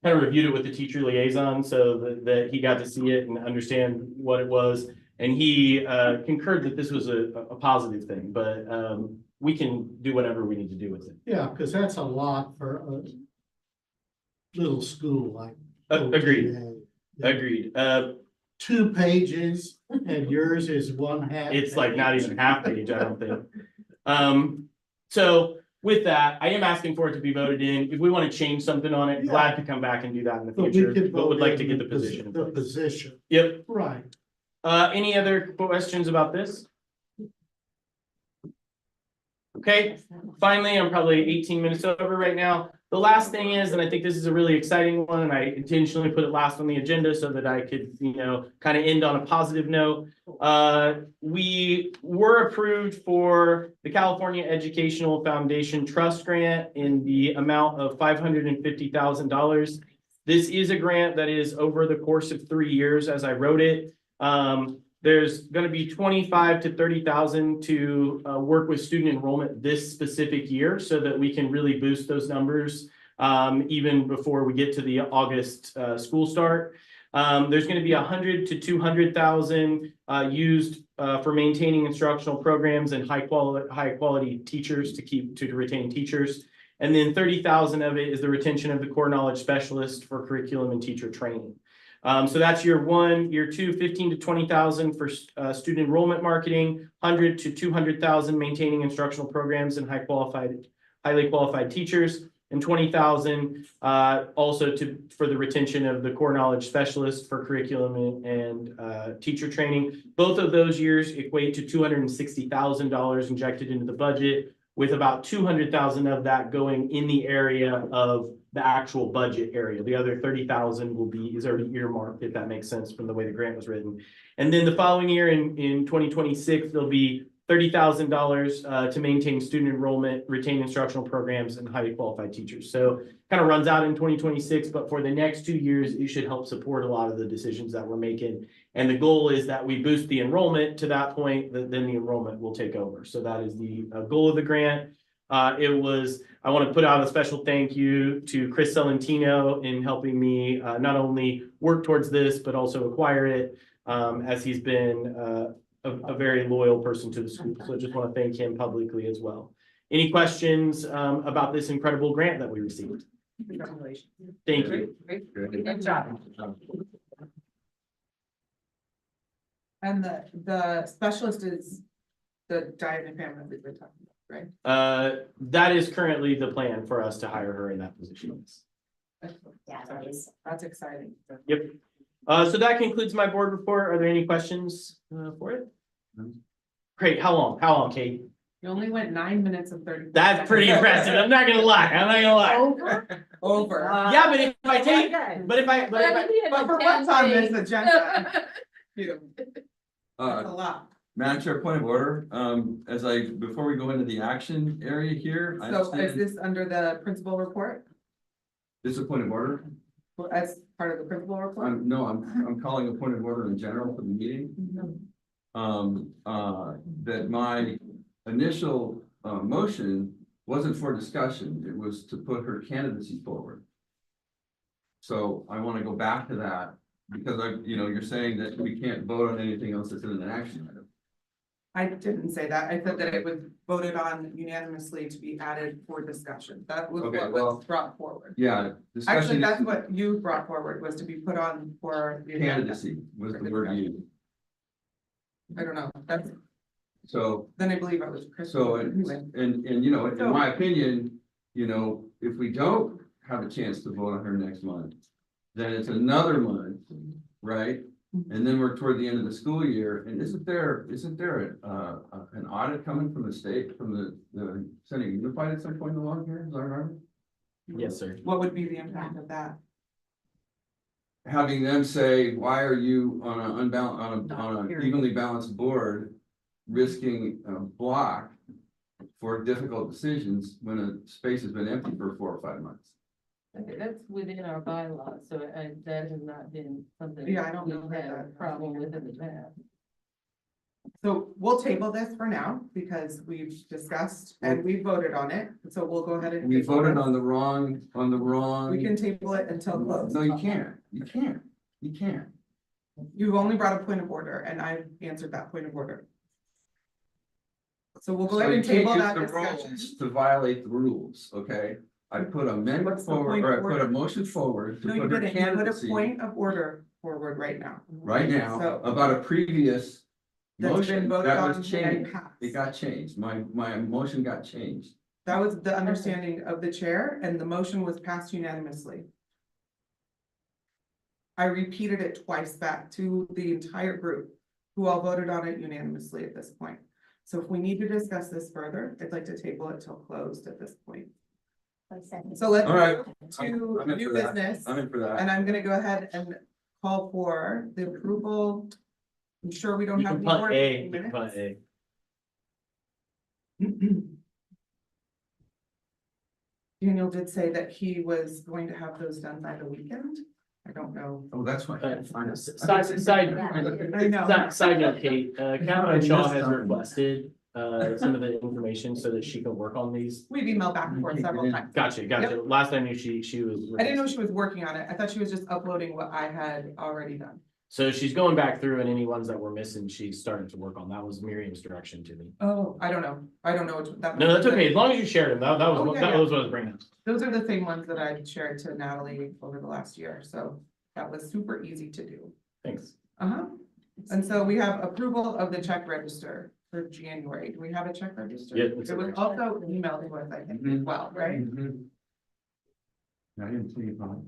kind of reviewed it with the teacher liaison so that he got to see it and understand what it was. And he concurred that this was a positive thing, but we can do whatever we need to do with it.
Yeah, because that's a lot for a little school like.
Agreed.
OTA.
Agreed.
2 pages and yours is 1/2.
It's like not even half page, I don't think. So with that, I am asking for it to be voted in. If we want to change something on it, glad to come back and do that in the
But we
future,
could
but would
vote
like
in
to get the position. in
The
place.
position,
Yep.
right.
Any other questions about this? Okay, finally, I'm probably 18 minutes over right now. The last thing is, and I think this is a really exciting one, and I intentionally put it last on the agenda so that I could, kind of end on a positive note. We were approved for the California Educational Foundation Trust Grant in the amount of $550,000. This is a grant that is over the course of 3 years, as I wrote it. There's going to be 25 to 30,000 to work with student enrollment this specific year so that we can really boost those numbers even before we get to the August school start. There's going to be 100 to 200,000 used for maintaining instructional programs and high quality teachers to retain teachers. And then 30,000 of it is the retention of the core knowledge specialist for curriculum and teacher training. So that's year 1, year 2, 15 to 20,000 for student enrollment marketing, 100 to 200,000 maintaining instructional programs and highly qualified teachers, and 20,000 also for the retention of the core knowledge specialist for curriculum and teacher training. Both of those years equate to $260,000 injected into the budget, with about 200,000 of that going in the area of the actual budget area. The other 30,000 is already earmarked, if that makes sense from the way the grant was written. And then the following year in 2026, there'll be $30,000 to maintain student enrollment, retain instructional programs, and highly qualified teachers. So kind of runs out in 2026, but for the next 2 years, it should help support a lot of the decisions that we're making. And the goal is that we boost the enrollment to that point, then the enrollment will take over. So that is the goal of the grant. I want to put out a special thank you to Chris Celentino in helping me not only work towards this, but also acquire it, as he's been a very loyal person to the school. So I just want to thank him publicly as well. Any questions about this incredible grant that we received?
Congratulations.
Thank you.
Good job. And the specialist is the Diana family we've been talking about, right?
That is currently the plan for us to hire her in that position.
Yeah,
That's exciting.
Yep. So that concludes my board report. Are there any questions for it? Great. How long, Kate?
You only went 9 minutes and 30.
That's pretty impressive. I'm not gonna lie.
Over.
Yeah, but if I take,
But for what's on this agenda. That's a lot.
Madam Chair, point of order, before we go into the action area here, I
So is
understand,
this under the principal report?
this is a point of order.
As part of the principal report?
I'm calling a point of order in general for the meeting. That my initial motion wasn't for discussion, it was to put her candidacy forward. So I want to go back to that because you're saying that we can't vote on anything else that's in an action item.
I didn't say that. I said that it was voted on unanimously to be added for discussion. That was
Okay,
what
well,
was brought forward.
Yeah,
Actually,
discussion
that's
is
what you brought forward, was to be put on for the agenda.
candidacy was the word used.
I don't know, that's,
So,
then I believe I was Chris.
so,
Anyway.
and, you know, in my opinion, you know, if we don't have a chance to vote on her next month, then it's another month, right? And then we're toward the end of the school year, and isn't there an audit coming from the state, from the Senate Unified at some point along here, is that right?
Yes, sir.
What would be the impact of that?
Having them say, why are you on an unbalanced, on an evenly balanced board, risking a block for difficult decisions when a space has been empty for 4 or 5 months?
Okay, that's within our bylaws, so that has not been something.
Yeah, I don't know
we've had a problem with in the past.
So we'll table this for now, because we've discussed and we voted on it, so we'll go ahead and.
We
table
voted
this.
on the wrong.
We can table it until close.
No, you can't, you can't.
You've only brought a point of order, and I answered that point of order. So we'll go
So
ahead
you
and
can't
table
use
that
the
discussion.
rules to violate the rules, okay? I put amendment
What's the
forward,
point
or I
of
put a
order?
motion forward to
No, you
put her
didn't. You put a
candidacy
point of order forward right now.
right now
So-
about a previous
That's been
motion
voted
that
on
was
and
changed.
passed.
It got changed. My motion got changed.
That was the understanding of the chair, and the motion was passed unanimously. I repeated it twice back to the entire group, who all voted on it unanimously at this point. So if we need to discuss this further, I'd like to table it till closed at this point. So let's
All right.
move to
I'm in
new
for that.
business,
I'm in for that.
and I'm gonna go ahead and call for the approval. I'm sure we don't
You
have
can
any
punt
more
A, you can
minutes.
punt A.
Daniel did say that he was going to have those done by the weekend. I don't know.
Oh, that's fine.
Side
I know.
side note, Kate, Caroline Shaw has requested some of the information so that she can work on these.
We've emailed back and forth several times.
Gotcha. Last I knew she was.
I didn't know she was working on it. I thought she was just uploading what I had already done.
So she's going back through, and any ones that were missing, she's starting to work on. That was Miriam's direction to me.
Oh, I don't know. I don't know what that.
No, that's okay, as long as you shared them, that was,
Oh, yeah,
that
yeah.
was what I was bringing up.
Those are the same ones that I shared to Natalie over the last year, so that was super easy to do.
Thanks.
And so we have approval of the check register for January. Do we have a check register?
Yeah,
It
it's
was
a-
also emailed to us, I think, as well, right?
Mhm. I didn't see it on.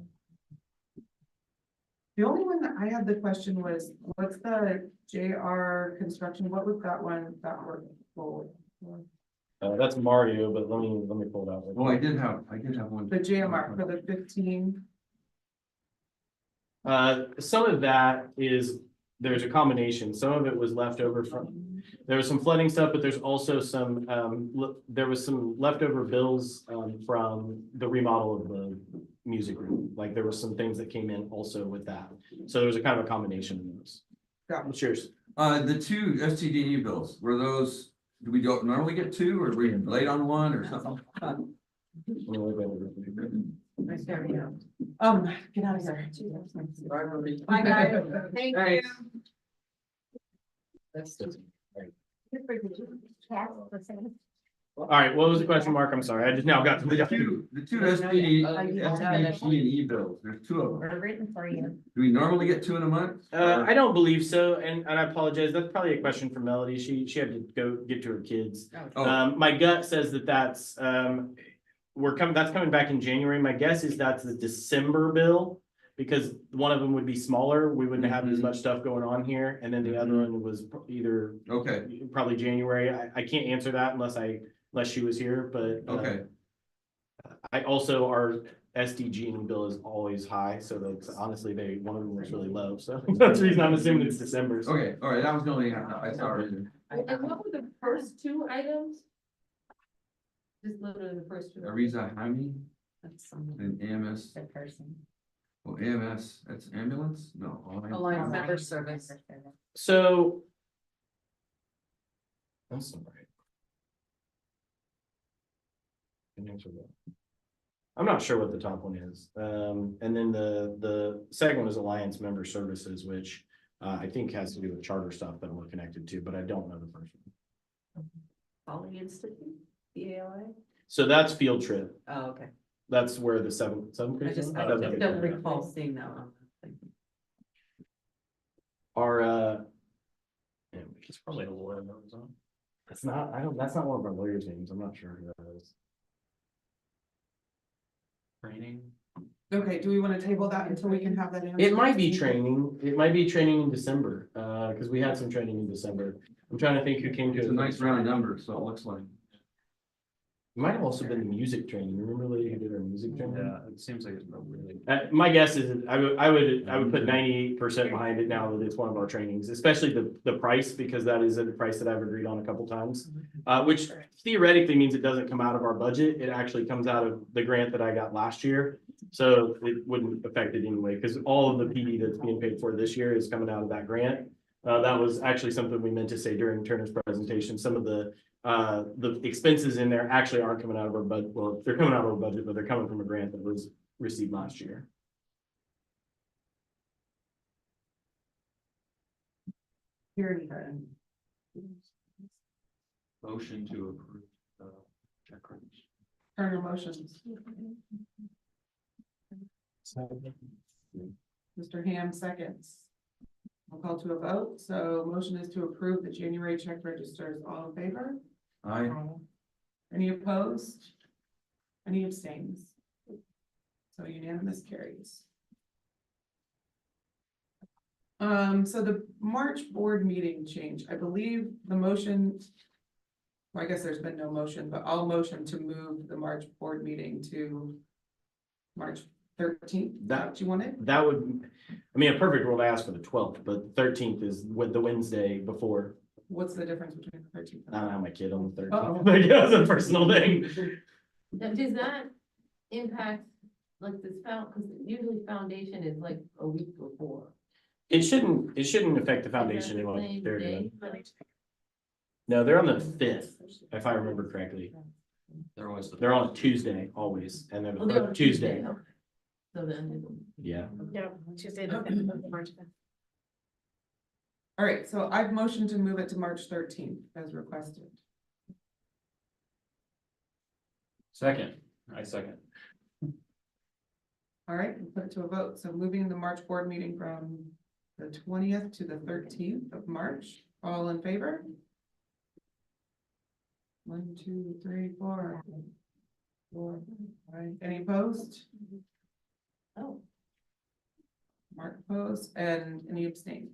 The only one that I had the question was, what's the JR construction? What was that one that worked for?
That's Mario, but let me pull it out.
Oh, I did have one.
The JMR for the 15.
Some of that is, there's a combination, some of it was left over from, there was some flooding stuff, but there's also some, there was some leftover bills, from the remodel of the music room. Like there was some things that came in also with that, so there was a kind of a combination of those.
Got it.
What's yours?
The two STD bills, were those, do we normally get two, or were we late on one or something?
There we go. Get out of here.
Bye, guys. Thank you.
All right, what was the question, Mark? I'm sorry, I just now got to
The
the.
two STD bills, there's two of them.
We're written for you.
Do we normally get two in a month?
I don't believe so, and I apologize, that's probably a question for Melody, she had to go get to her kids.
Oh,
My gut says that that's, that's coming back in January. My guess is that's the December bill. Because one of them would be smaller, we wouldn't have as much stuff going on here, and then the other one was either
okay,
probably January. I can't answer that unless she was here, but.
okay.
I also, our SDG bill is always high, so that's honestly, one of them was really low, so that's the reason I'm assuming it's December. So.
Okay, all right, that was the only thing I saw.
And what were the first two items? Just literally the first two.
Ariza Jaime
That's someone,
and AMS,
the person.
well, AMS, that's ambulance? No.
Alliance Member Service.
So. That's not right. Can answer that. I'm not sure what the top one is. And then the second one is Alliance Member Services, which
I think has to do with charter stuff that we're connected to, but I don't know the first one.
Poly Institute, PALA?
So that's field trip.
Oh, okay.
That's where the seventh
I
grade.
just, I
Seventh grade.
don't recall seeing that one.
Our, yeah,
It's probably a lawyer that was on.
it's not, that's not one of our lawyers' names. I'm not sure who that is.
Training.
Okay, do we want to table that until we can have that?
It might be training. It might be training in December, because we had some training in December. I'm trying to think who came to
It's
it.
a nice round number, so it looks like.
It might have also been the music training. Remember the lady who did our music training?
Yeah, it seems like it's not really.
My guess is I would put 98% behind it now that it's one of our trainings, especially the price, because that is a price that I've agreed on a couple times. Which theoretically means it doesn't come out of our budget. It actually comes out of the grant that I got last year. So it wouldn't affect it anyway, because all of the PD that's being paid for this year is coming out of that grant. That was actually something we meant to say during Turner's presentation. Some of the expenses in there actually aren't coming out of our budget. Well, they're coming out of our budget, but they're coming from a grant that was received last year.
Motion to approve check records.
Turner motions. Mr. Ham seconds. I'll call to a vote. So motion is to approve the January check registers. All in favor?
Aye.
Any opposed? Any abstains? So unanimous carries. So the March board meeting change, I believe the motion. Well, I guess there's been no motion, but I'll motion to move the March board meeting to March 13th. That you wanted?
That would, I mean, a perfect world I asked for the 12th, but 13th is the Wednesday before.
What's the difference between the 13th?
I don't have my kid on the 13th.
Uh-oh.
Like, that's a personal thing.
Does that impact, like this because usually foundation is like a week before.
It shouldn't affect the foundation in what
Same
they're
day,
doing.
but-
No, they're on the 5th, if I remember correctly.
They're always.
They're on a Tuesday always, and then
Oh, they're on
Tuesday.
okay. So then.
Yeah.
Yeah, Tuesday, the 5th of March.
All right, so I've motioned to move it to March 13th as requested.
Second, I second.
All right, we'll put it to a vote. So moving the March board meeting from the 20th to the 13th of March. All in favor? 1, 2, 3, 4. 4. All right, any opposed?
Oh.
Mark opposed, and any abstains?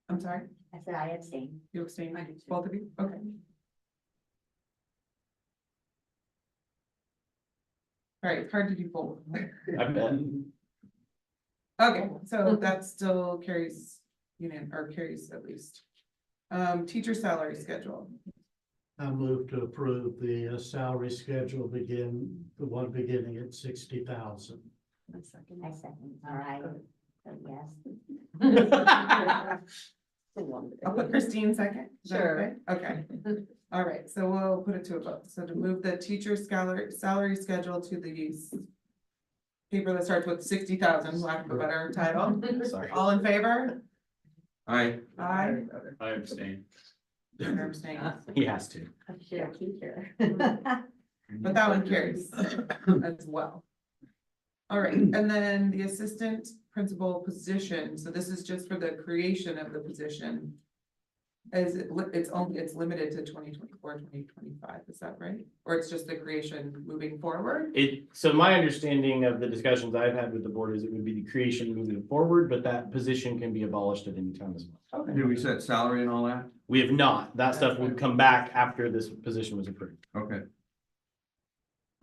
I'm sorry,
I said I abstain.
you abstained,
I did too.
both of you? Okay. All right, it's hard to do both.
I bet.
Okay, so that still carries, carries at least. Teacher salary schedule.
I move to approve the salary schedule the one beginning at 60,000.
I second, all right, so yes.
I'll put Christine second. Is that
Sure.
Okay, okay. All right, so we'll put it to a vote. So to move the teacher salary schedule to the paper that starts with 60,000, lack of a better title.
Sorry.
All in favor?
Aye.
Aye.
I abstain.
Turner abstains.
He has to.
Sure, teacher.
But that one carries as well. All right, and then the assistant principal position, so this is just for the creation of the position. It's limited to 2024, 2025, is that right? Or it's just the creation moving forward?
So my understanding of the discussions I've had with the board is it would be the creation moving forward, but that position can be abolished at any time as well.
Okay,
Did we set salary and all that?
We have not. That stuff would come back after this position was approved.
Okay.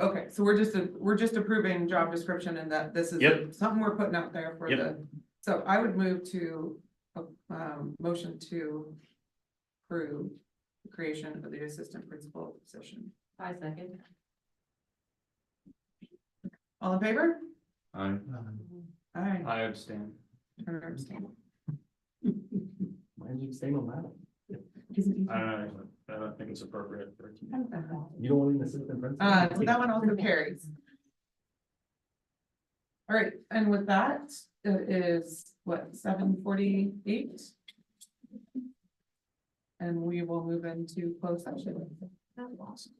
okay, so we're just approving job description and that this is
Yep.
something we're putting out there for
Yep.
so I would move to, motion to approve the creation of the assistant principal position.
I second.
All in favor?
Aye.
Aye.
I abstain.
Turner abstain.
Why did you stay on that?
I don't think it's appropriate for.
You don't want an assistant principal?
So that one also carries. All right, and with that, it is what, 7:48? And we will move into closed session.
Awesome.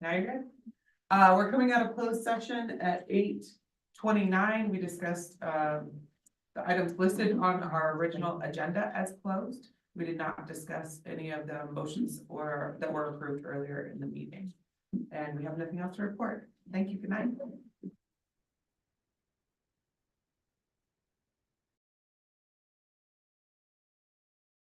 Now you're good. We're coming out of closed session at 8:29. We discussed, the items listed on our original agenda as closed. We did not discuss any of the motions or that were approved earlier in the meeting. And we have nothing else to report. Thank you. Good night.